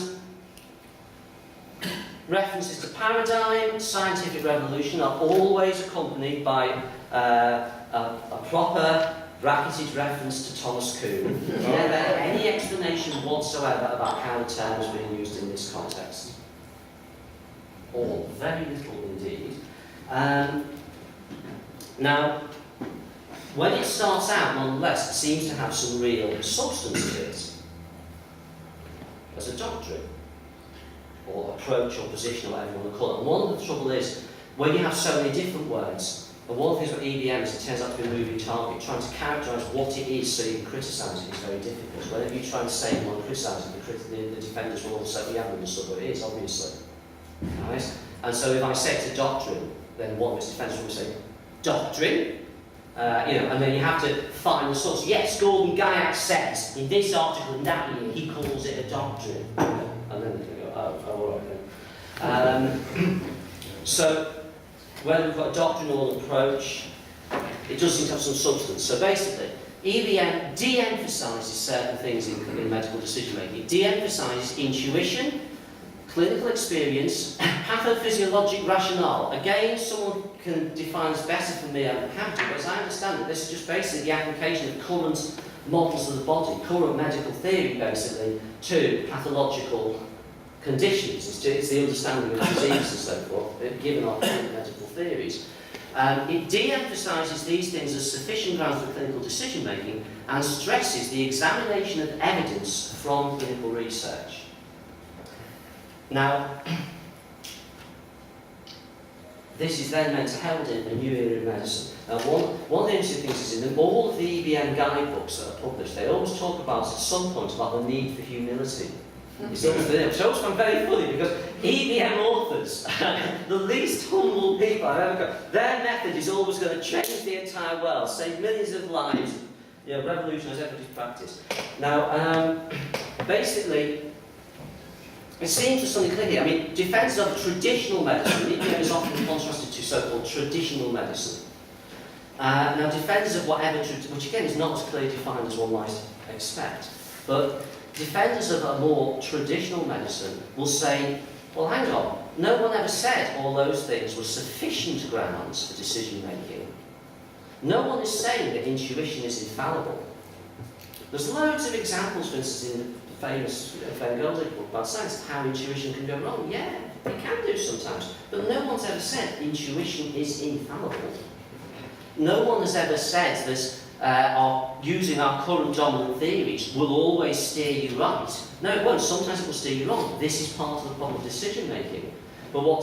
references to paradigm, scientific revolution are always accompanied by a proper bracketed reference to Thomas Kuhn. Never any explanation whatsoever about how the term is being used in this context. Or very little indeed. Now, when it starts out, nonetheless, it seems to have some real substance to it as a doctrine, or approach, or position, or whatever you want to call it. And one of the trouble is, when you have so many different words, and one of the things with EBM is it turns out to be a moving target. Trying to characterise what it is so you can criticise it is very difficult. Whenever you try and say you want to criticise it, the defenders will all say, we haven't understood what it is, obviously. Right? And so if I say it's a doctrine, then one of its defenders will say, doctrine? And then you have to find the source. Yes, Gordon Guyatt says in this article in that year he calls it a doctrine. And then they go, oh, all right then. So whether we've got a doctrinal approach, it does seem to have some substance. So basically, EBM de-emphasises certain things in medical decision making. It de-emphasises intuition, clinical experience, pathophysiologic rationale. Again, someone can define this better for me, I'm happy to, but as I understand it, this is just basically the application of current models of the body, current medical theory, basically, to pathological conditions. It's the understanding of disease and so forth, given our current medical theories. It de-emphasises these things as sufficient grounds for clinical decision-making and stresses the examination of evidence from clinical research. Now, this is then meant to herald in a new era of medicine. One of the interesting things is in all of the EBM guidebooks that are published, they always talk about, at some point, about the need for humility. It's always the which I always find very funny, because EBM authors, the least humble people I've ever got, their method is always going to change the entire world, save millions of lives, revolutionise everybody's practice. Now, basically, it seems to something clear here. I mean, defences of traditional medicine, EBM is often contrasted to so-called traditional medicine. Now, defenders of whatever, which again is not as clearly defined as one might expect, but defenders of a more traditional medicine will say, well, hang on, no one ever said all those things were sufficient grounds for decision-making. No one is saying that intuition is infallible. There's loads of examples, for instance, in the famous Van Golding book about science, how intuition can go wrong. Yeah, it can do sometimes, but no one's ever said intuition is infallible. No one has ever said that using our current dominant theories will always steer you right. No, it won't. Sometimes it will steer you wrong. This is part of the problem of decision making. But what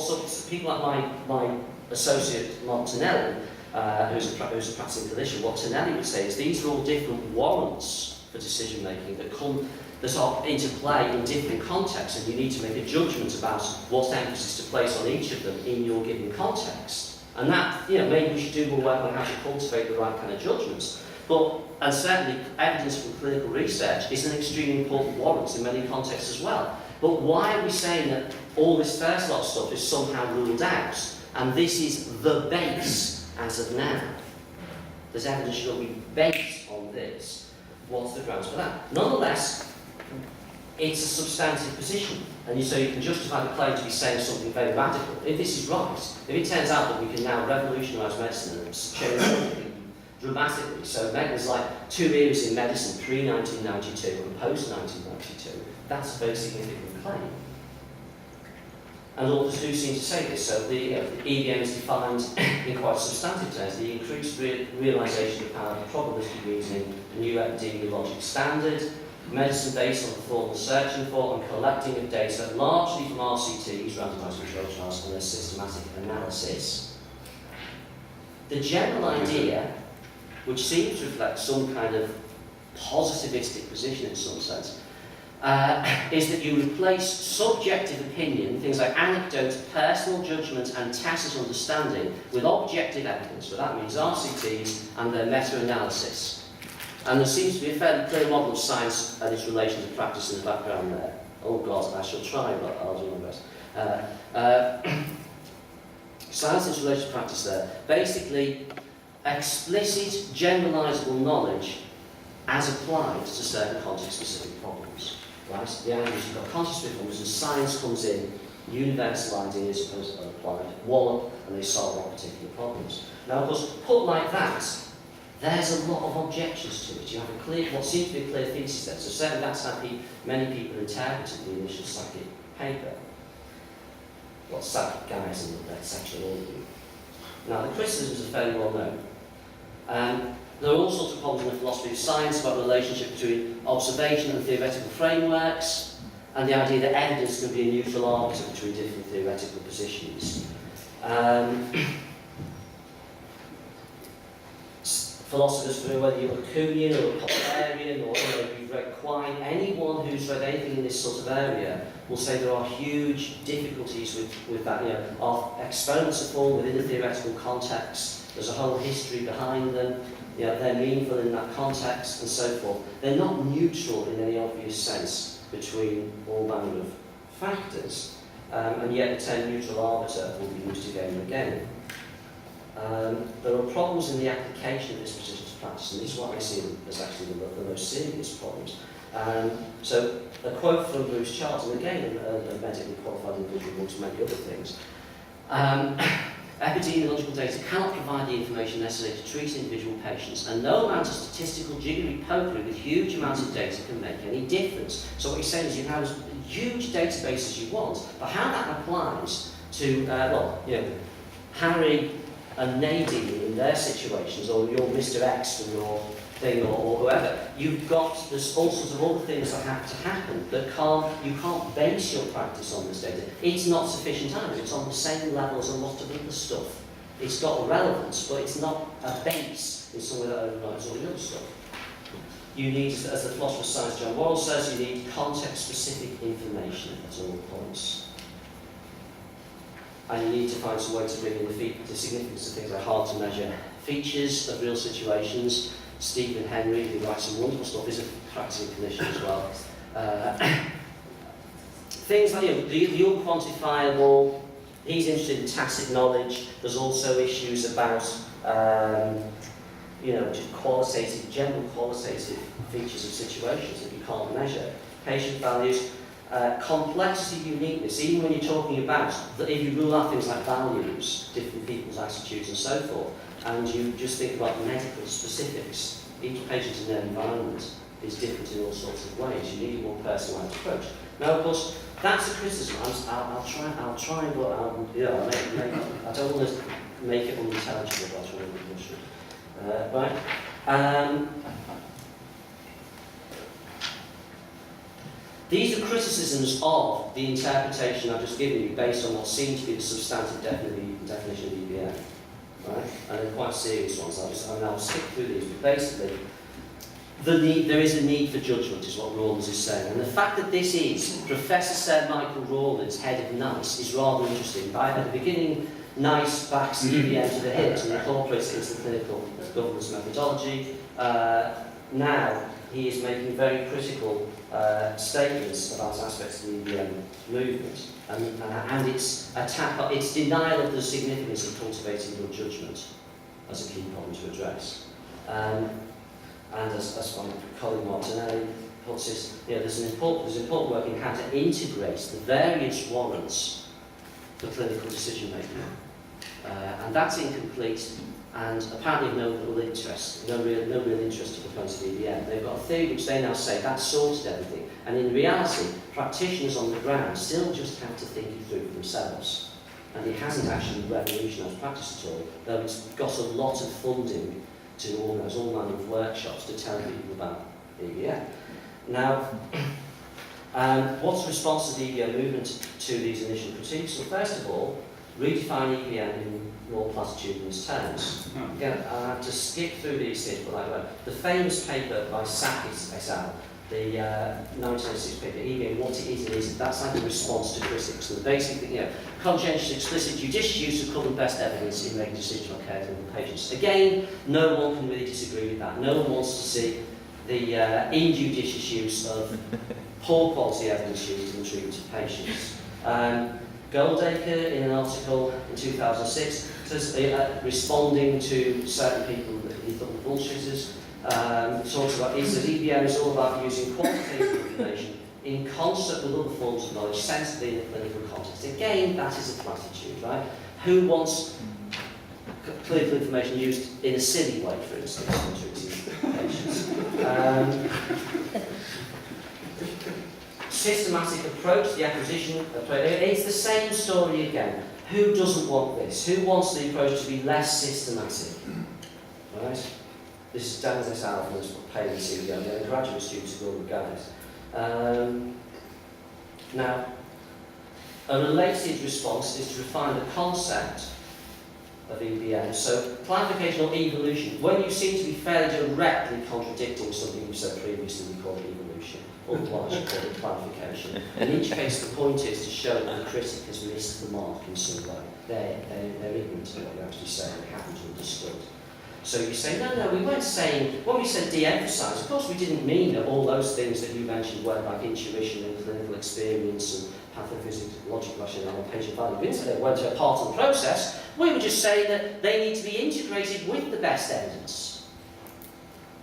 people like my associate Mark Tonelli, who's a practicing clinician, what Tonelli would say is these are all different warrants for decision making that are into play in different contexts, and you need to make a judgment about what emphasis to place on each of them in your given context. And that, maybe we should do more work on how to cultivate the right kind of judgments. And certainly, evidence from clinical research is an extremely important warrant in many contexts as well. But why are we saying that all this first lot of stuff is somehow ruled out, and this is the base as of now? There's evidence should be based on this. What's the grounds for that? Nonetheless, it's a substantive position, and so you can justify the claim to be saying something very radical. If this is right, if it turns out that we can now revolutionise medicine and change everything dramatically, so there's like 2 eras in medicine, pre-1992 and post-1992, that's a very significant claim. and authors do seem to say this. So the EBM is defined in quite substantive terms. The increased realisation of the power of probabilistic reasoning, a new epidemiologic standard, medicine based on the formal searching for and collecting of data, largely from RCTs, randomised controlled trials, and their systematic analysis. The general idea, which seems to reflect some kind of positivistic position in some sense, is that you replace subjective opinion, things like anecdote, personal judgment and tacit understanding, with objective evidence. So that means RCTs and their meta-analysis. And there seems to be a fairly clear model of science and its relation to practice in the background there. Oh God, I shall try, but I'll do my best. Science and its relation to practice there. Basically, explicit, generalisable knowledge as applied to certain context-specific problems. Right? The idea is you've got context-specific problems and science comes in, universal ideas are applied, wallop, and they solve what particular problems. Now, of course, put like that, there's a lot of objections to it. You have a clear, what seems to be a clear thesis there. So certainly that's how many people interpreted the initial Socratic paper. Well, Socratic guys and that section all of you. Now, the criticisms are fairly well known. There are all sorts of problems in the philosophy of science about the relationship between observation and theoretical frameworks, and the idea that evidence can be a neutral arbiter between different theoretical positions. Philosophers, whether you're a Kuhnian or a Popperian or you've read Quine, anyone who's read anything in this sort of area will say there are huge difficulties with that. You know, our experiments are formed within a theoretical context. There's a whole history behind them. You know, they're meaningful in that context and so forth. They're not neutral in any obvious sense between all manner of factors, and yet the term neutral arbiter will be used again and again. There are problems in the application of this position to practice, and this is what I see as actually the most serious problems. So, a quote from Bruce Charles, and again, a medically qualified individual amongst many other things. Epidemiological data cannot provide the information necessary to treat individual patients, and no amount of statistical jiggery-pokery with huge amounts of data can make any difference. So what he's saying is you have as huge database as you want, but how that applies to, Harry and Nadine in their situations, or your Mr. X from your thing, or whoever, there's all sorts of other things that have to happen that you can't base your practice on this data. It's not sufficient either. It's on the same level as a lot of other stuff. It's got relevance, but it's not a base in some way that overrides all the other stuff. You need, as the philosopher of science John Worrell says, you need context-specific information at all points. And you need to find some way to bring in the significance of things like hard-to-measure features of real situations. Stephen Henry, who writes some wonderful stuff, is a practicing clinician as well. Things like the unquantifiable, he's interested in tacit knowledge. There's also issues about just qualitative, general qualitative features of situations that you can't measure. Patient values, complexity, uniqueness, even when you're talking about, if you rule out things like values, different people's attitudes and so forth, and you just think about medical specifics, each patient in their environment is different in all sorts of ways. You need a more personalised approach. Now, of course, that's a criticism. I'll try, but I don't want to make it unintelligible, but I'll try and push it. Right? These are criticisms of the interpretation I've just given you based on what seems to be the substantive definition of EBM. Right? And they're quite serious ones. I'll skip through these, but basically, there is a need for judgment, is what Rawlins is saying. And the fact that this is Professor Sir Michael Rawlins, head of NICE, is rather interesting. At the beginning, NICE backs EBM to the hips and incorporates it into the clinical governance methodology. Now, he is making very critical statements about aspects of the EBM movement, and its denial of the significance of cultivating good judgment as a key problem to address. And as my colleague Martinelli puts it, there's important work in how to integrate the various warrants for clinical decision making, and that's incomplete and apparently no real interest in the points of EBM. They've got a theory which they now say that sorted everything, and in reality, practitioners on the ground still just have to think it through for themselves. And it hasn't actually revolutionised practice at all, though it's got a lot of funding to organise all manner of workshops to tell people about EBM. Now, what's the response to the EBM movement to these initial critiques? Well, first of all, redefine EBM in more platitudinous terms. Again, I have to skip through these things, but the famous paper by Socratic et al., the 1996 paper, EBM, what it is and isn't, that's like a response to critics. And the basic thing, conscientious, explicit, judicious use of current best evidence in making decisions on care and patients. Again, no one can really disagree with that. No one wants to see the injudicious use of poor quality evidence used in the treatment of patients. Goldacre, in an article in 2006, says, responding to certain people that he thought were bullshitters, talks about, he says EBM is all about using quantitative information in concert with other forms of knowledge sensibly in a clinical context. Again, that is a platitude, right? Who wants clinical information used in a silly way, for instance, in treating patients? Systematic approach, the acquisition of it's the same story again. Who doesn't want this? Who wants the approach to be less systematic? Right? This is Dan Zessal from this paying CEO, the graduate students of all the guys. Now, a related response is to refine the concept of EBM. So, clarification or evolution. When you seem to be fairly directly contradicting something you've said previously, we call it evolution. Otherwise, you call it clarification. In each case, the point is to show that the critic has missed the mark in some way. They're ignorant of what you actually say, they haven't understood. So you say, no, we weren't saying, when we said de-emphasise, of course we didn't mean that all those things that you mentioned were like intuition and clinical experience and pathophysiological rationale and patient value. We didn't say they weren't a part of the process. We were just saying that they need to be integrated with the best evidence.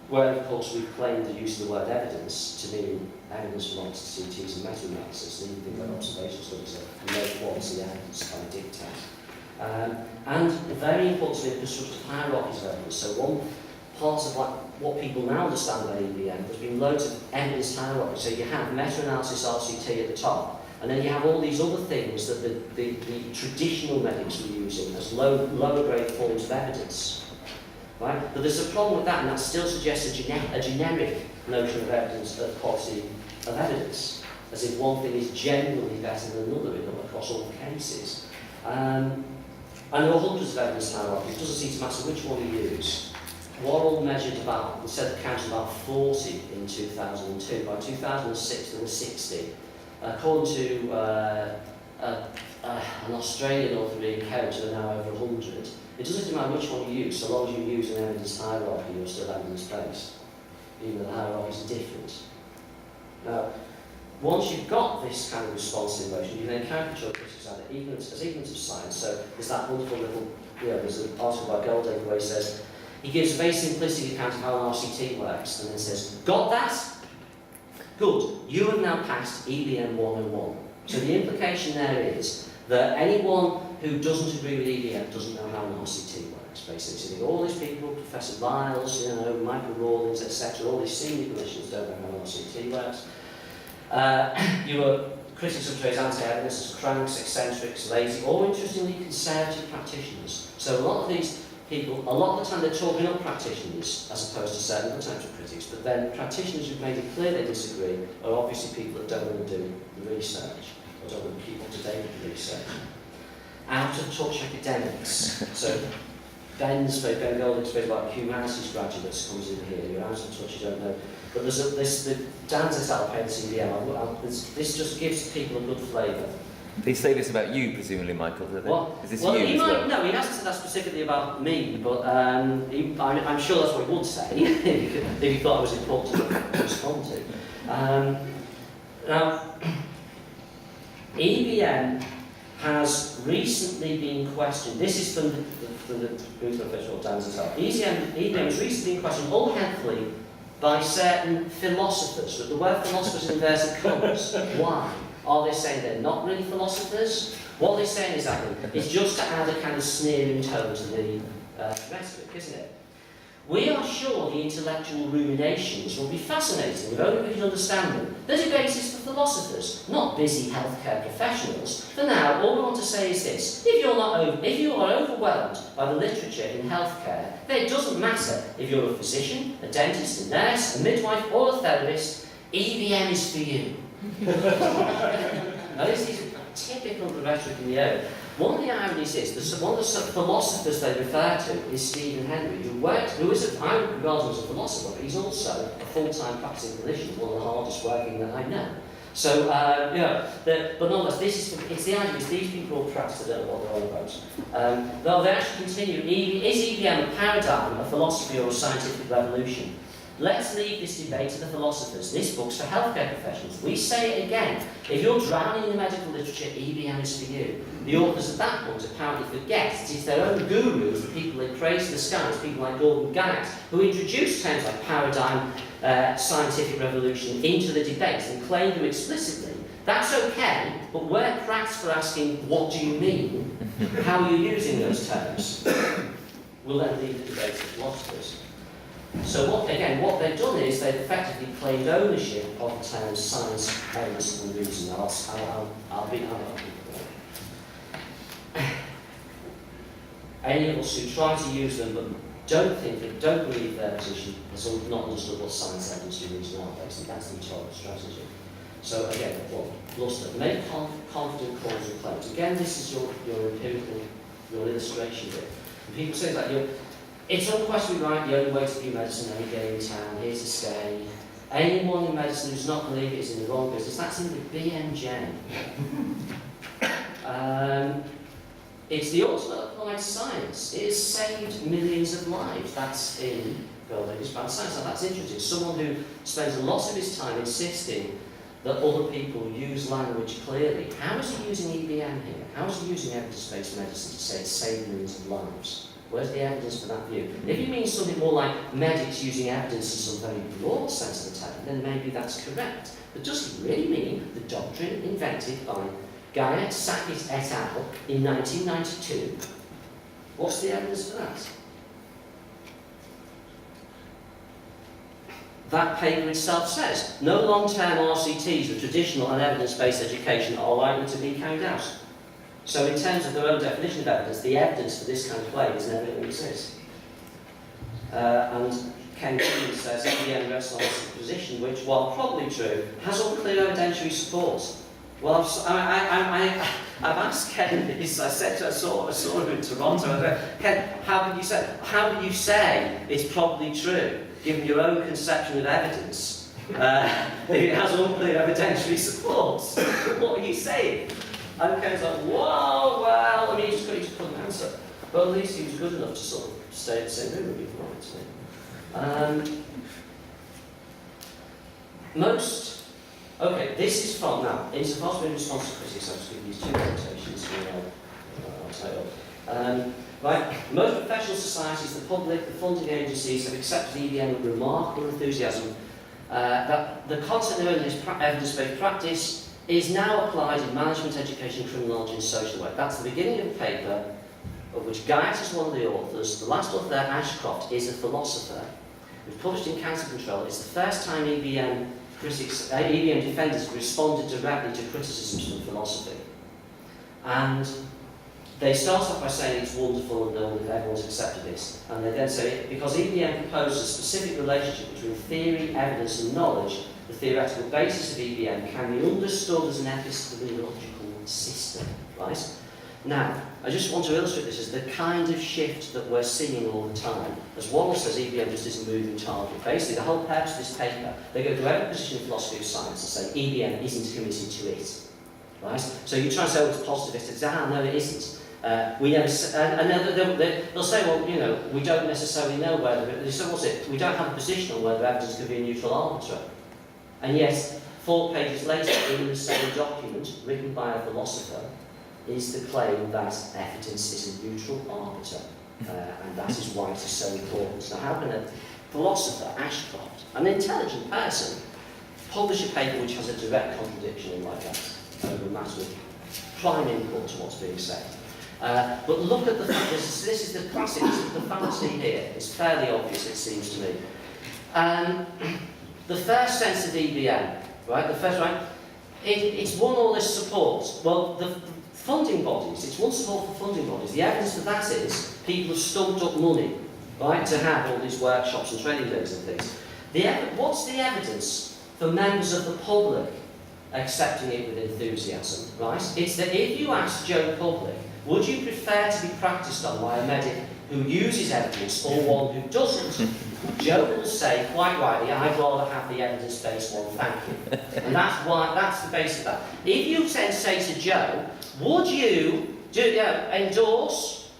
Where, of course, we've claimed the use of the word evidence to mean evidence from CTs and meta-analysis, and even things like observational studies and no quality evidence by dictate. And very importantly, the constructive hierarchies of evidence. So one part of what people now understand about EBM, there's been loads of evidence hierarchy. So you have meta-analysis RCT at the top, and then you have all these other things that the traditional medics were using as lower grade forms of evidence. Right? But there's a problem with that, and that still suggests a generic notion of evidence, of quality of evidence, as if one thing is generally better than another across all cases. And there are hundreds of evidence hierarchies. It doesn't seem to matter which one you use. We're all measured about, we said the count was about 40 in 2002. By 2006, there were 60. According to an Australian author, Ian Kerr, there are now over 100. It doesn't matter which one you use, so long as you use an evidence hierarchy, you're still evidence-based, even though the hierarchy is different. Now, once you've got this kind of response to emotion, you then caricature critics as ignorance of science. So there's that wonderful little, there's an article by Goldacre where he says, he gives a very simplistic account of how an RCT works, and then says, got that? Good, you have now passed EBM 101. So the implication there is that anyone who doesn't agree with EBM doesn't know how an RCT works, basically. So all these people, Professor Biles, Michael Rawlins, etc., all these senior clinicians don't know how an RCT works. You were critics of today's anti-evidence as cranks, eccentrics, lazy, or interestingly conservative practitioners. So a lot of these people, a lot of the time they're talking up practitioners as opposed to certain other types of critics, but then practitioners who've made it clear they disagree are obviously people that don't want to do the research, or don't want to keep up to date with the research. Out of touch academics. So Ben Goldacre spoke about humanities graduates comes in here, you're out of touch, you don't know. But there's the Dan Zessal paid CDM. This just gives people a good flavour. They say this about you, presumably, Michael. What? Is this well, you he as might, well? No, he hasn't said that specifically about me, but I'm sure that's what he would say if he thought I was important to respond to. Now, EBM has recently been questioned. This is from the group of official Dan Zessal. EBM has recently been questioned unhelpfully by certain philosophers. But the word philosophers in inverted commas. Why? Are they saying they're not really philosophers? What they're saying is that it's just to add a kind of sneering tone to the rhetoric, isn't it? We are sure the intellectual ruminations will be fascinating if only we can understand them. The debate is for philosophers, not busy healthcare professionals. For now, all we want to say is this: if you are overwhelmed by the literature in healthcare, then it doesn't matter if you're a physician, a dentist, a nurse, a midwife, or a therapist. EBM is for you. Now, this is typical of the rhetoric in the area. One of the ironies is that one of the philosophers they refer to is Stephen Henry, who is I would regard him as a philosopher, but he's also a full-time practicing clinician, one of the hardest working that I know. So, but nonetheless, it's the idea is these people all practice, they don't know what they're all about. They actually continue, is EBM a paradigm, a philosophy, or a scientific revolution? Let's leave this debate to the philosophers. This book's for healthcare professionals. We say it again. If you're drowning in the medical literature, EBM is for you. The authors at that point apparently forget that it's their own gurus, the people they praise to the skies, people like Gordon Guyatt, who introduced terms like paradigm, scientific revolution into the debate and claimed them explicitly. That's okay, but we're cracked for asking, what do you mean? How are you using those terms? We'll then leave the debate to philosophers. So what they've done is they've effectively claimed ownership of the terms science, evidence, and reason. I'll be any of us who try to use them but don't believe their position has not understood what science, evidence, and reason are. Basically, that's the rhetorical strategy. So again, bluster, make confident calls and claims. Again, this is your empirical, your illustration bit. And people say that it's unquestionably right, the only way to do medicine any day in town, here to stay. Anyone in medicine who's not believe it is in the wrong business. That's in the BMJ. It's the ultimate applied science. It has saved millions of lives. That's in Goldacre's Bad Science. Now that's interesting. Someone who spends a lot of his time insisting that other people use language clearly. How is he using EBM here? How is he using evidence-based medicine to say it's saved millions of lives? Where's the evidence for that view? If you mean something more like medics using evidence in some very broad sense of the term, then maybe that's correct. But does it really mean the doctrine invented by Guyatt, Sackett et al. In 1992? What's the evidence for that? That paper itself says, no long-term RCTs of traditional and evidence-based education are likely to be carried out. So in terms of their own definition of evidence, the evidence for this kind of claim is never going to exist. And Ken Keane says EBM rests on this position which, while probably true, has unclear evidentiary support. Well, I've asked Ken this. I saw him in Toronto. I said, Ken, how would you say it's probably true, given your own conception of evidence, if it has unclear evidentiary support? What are you saying? And Ken's like, whoa, well, I mean, he just couldn't answer. But at least he was good enough to sort of stay in the same room with me, okay, this is from, now, insofar as in response to critics, I'll just give these two quotations here, I'll title. Right, most professional societies, the public, the funding agencies have accepted EBM with remarkable enthusiasm. That the concept of evidence-based practice is now applied in management, education, criminology and social work. That's the beginning of the paper, of which Guyatt is one of the authors. The last author there, Ashcroft, is a philosopher. It was published in Cancer Control. It's the first time EBM defenders responded directly to criticisms from philosophy. And they start off by saying it's wonderful and everyone's accepted this. And they then say, because EBM proposes a specific relationship between theory, evidence and knowledge, the theoretical basis of EBM can be understood as an epistemological system, right? Now, I just want to illustrate this as the kind of shift that we're seeing all the time. As Wallace says, EBM just is a moving target. Basically, the whole purpose of this paper, they go to every position in philosophy of science and say EBM isn't committed to it, right? So you try and say, oh, it's positivist, it's, no, it isn't. We never, and they'll say, well, you know, we don't necessarily know whether, so what's it? We don't have a position on whether evidence can be a neutral arbiter. And yet, 4 pages later, in the same document, written by a philosopher, is the claim that evidence is a neutral arbiter, and that is why it is so important. Now, how can a philosopher, Ashcroft, an intelligent person, publish a paper which has a direct contradiction in like that over a matter of prime import to what's being said? But look at this is the classic, the fallacy here. It's fairly obvious, it seems to me. The first sense of EBM, right? The first, right? It's won all this support. Well, the funding bodies, it's won support for funding bodies. The evidence for that is people have stumped up money, right, to have all these workshops and training days and things. What's the evidence for members of the public accepting it with enthusiasm, right? It's that if you ask Joe Public, would you prefer to be practiced on by a medic who uses evidence or one who doesn't? Joe will say, quite rightly, I'd rather have the evidence-based one, thank you. And that's the base of that. If you then say to Joe, would you endorse,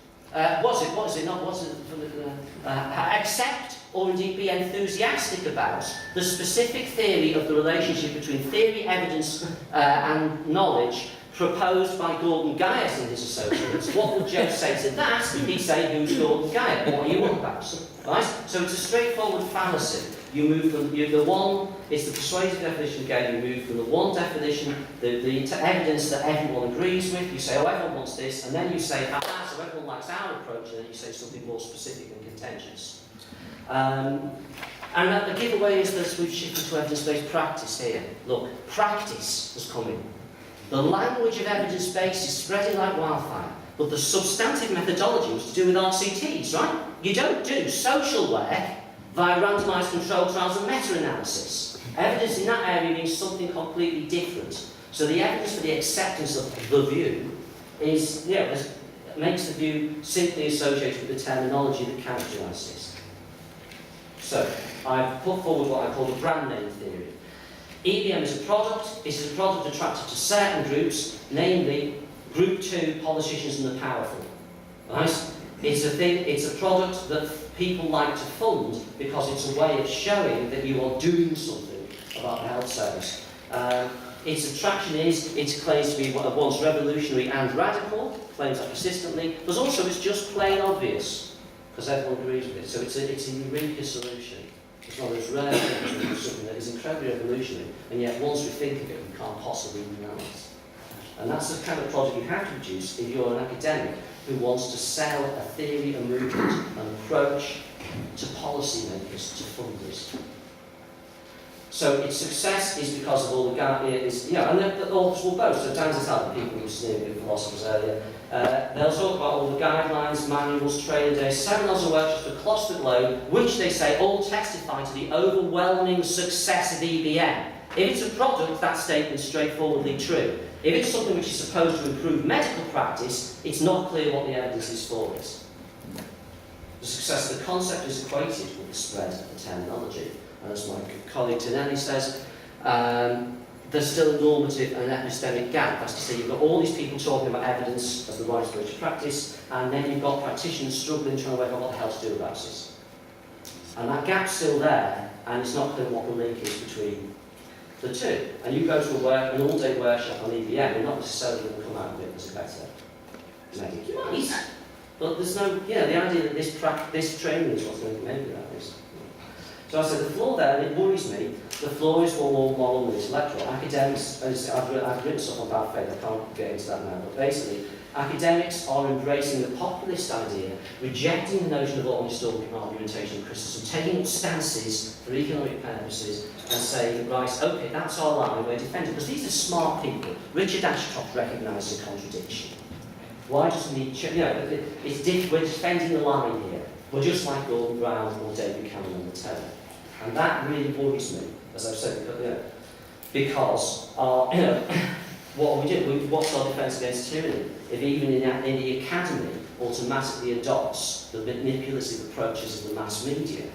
accept or indeed be enthusiastic about the specific theory of the relationship between theory, evidence and knowledge proposed by Gordon Gyers and his associates? What would Joe say to that? He'd say, who's Gordon Gyers? What are you on about? Right? So it's a straightforward fallacy. You move from the one, it's the persuasive definition again, you move from the one definition, the evidence that everyone agrees with, you say, oh, everyone wants this, and then you say, so everyone likes our approach, and then you say something more specific and contentious. And the giveaway is that we've shifted to evidence-based practice here. Look, practice has come in. The language of evidence-based is spreading like wildfire, but the substantive methodology was to do with RCTs, right? You don't do social work via randomised controlled trials and meta-analysis. Evidence in that area means something completely different. So the evidence for the acceptance of the view is, makes the view simply associated with the terminology that characterises it. So I've put forward what I call the brand name theory. EBM is a product. It is a product attracted to certain groups, namely Group 2 politicians and the powerful. Right? It's a product that people like to fund because it's a way of showing that you are doing something about the health service. Its attraction is, it claims to be once revolutionary and radical, claims that persistently, but also it's just plain obvious, because everyone agrees with it. So it's a eureka solution. It's one of those rare things to do something that is incredibly revolutionary, and yet once we think of it, we can't possibly deny it. And that's the kind of project you have to produce if you're an academic who wants to sell a theory, a movement, an approach to policymakers, to funders. So its success is because of all the and the authors will boast. So Dan Zital, the people who were sneering at philosophers earlier, they'll talk about all the guidelines, manuals, training days, seminars and workshops across the globe, which they say all testify to the overwhelming success of EBM. If it's a product, that statement is straightforwardly true. If it's something which is supposed to improve medical practice, it's not clear what the evidence is for it. The success of the concept is equated with the spread of the terminology. And as my colleague Tonelli says, there's still a normative and an epistemic gap. That's to say, you've got all these people talking about evidence as the right approach to practice, and then you've got practitioners struggling trying to work out what the hell to do about it. And that gap's still there, and it's not clear what the link is between the two. And you go to an all-day workshop on EBM, you're not necessarily going to come out of it as a better medic. You might, but there's no, the idea that this training is what's going to make that is. So I said the flaw there, and it worries me, the flaw is more moral than intellectual. Academics, I've written stuff on bad faith, I can't get into that now, but basically, academics are embracing the populist idea, rejecting the notion of honest argumentation and criticism, taking up stances for economic purposes, and saying, right, okay, that's our line, we're defending, because these are smart people. Richard Ashcroft recognised the contradiction. Why doesn't he, we're defending the line here. We're just like Gordon Brown or David Cameron on the telly. And that really worries me, as I've said, because what we do, what's our defence against tyranny? If even in the academy automatically adopts the manipulative approaches of the mass media.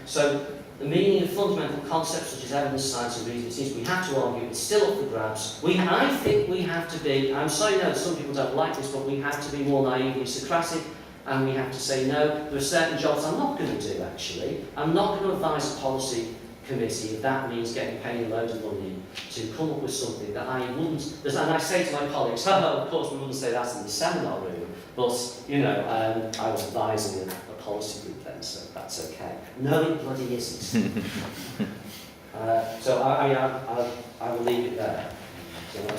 So the meaning of fundamental concepts such as evidence, science and reason, it seems we have to argue, it's still up for grabs. I think we have to be, I'm sorry that some people don't like this, but we have to be more naively Socratic, and we have to say, no, there are certain jobs I'm not going to do, actually. I'm not going to advise a policy committee if that means getting paid a load of money to come up with something that I wouldn't. And I say to my colleagues, of course we wouldn't say that in the seminar room, but, I was advising a policy group then, so that's okay. No, it bloody isn't. So I will leave it there. So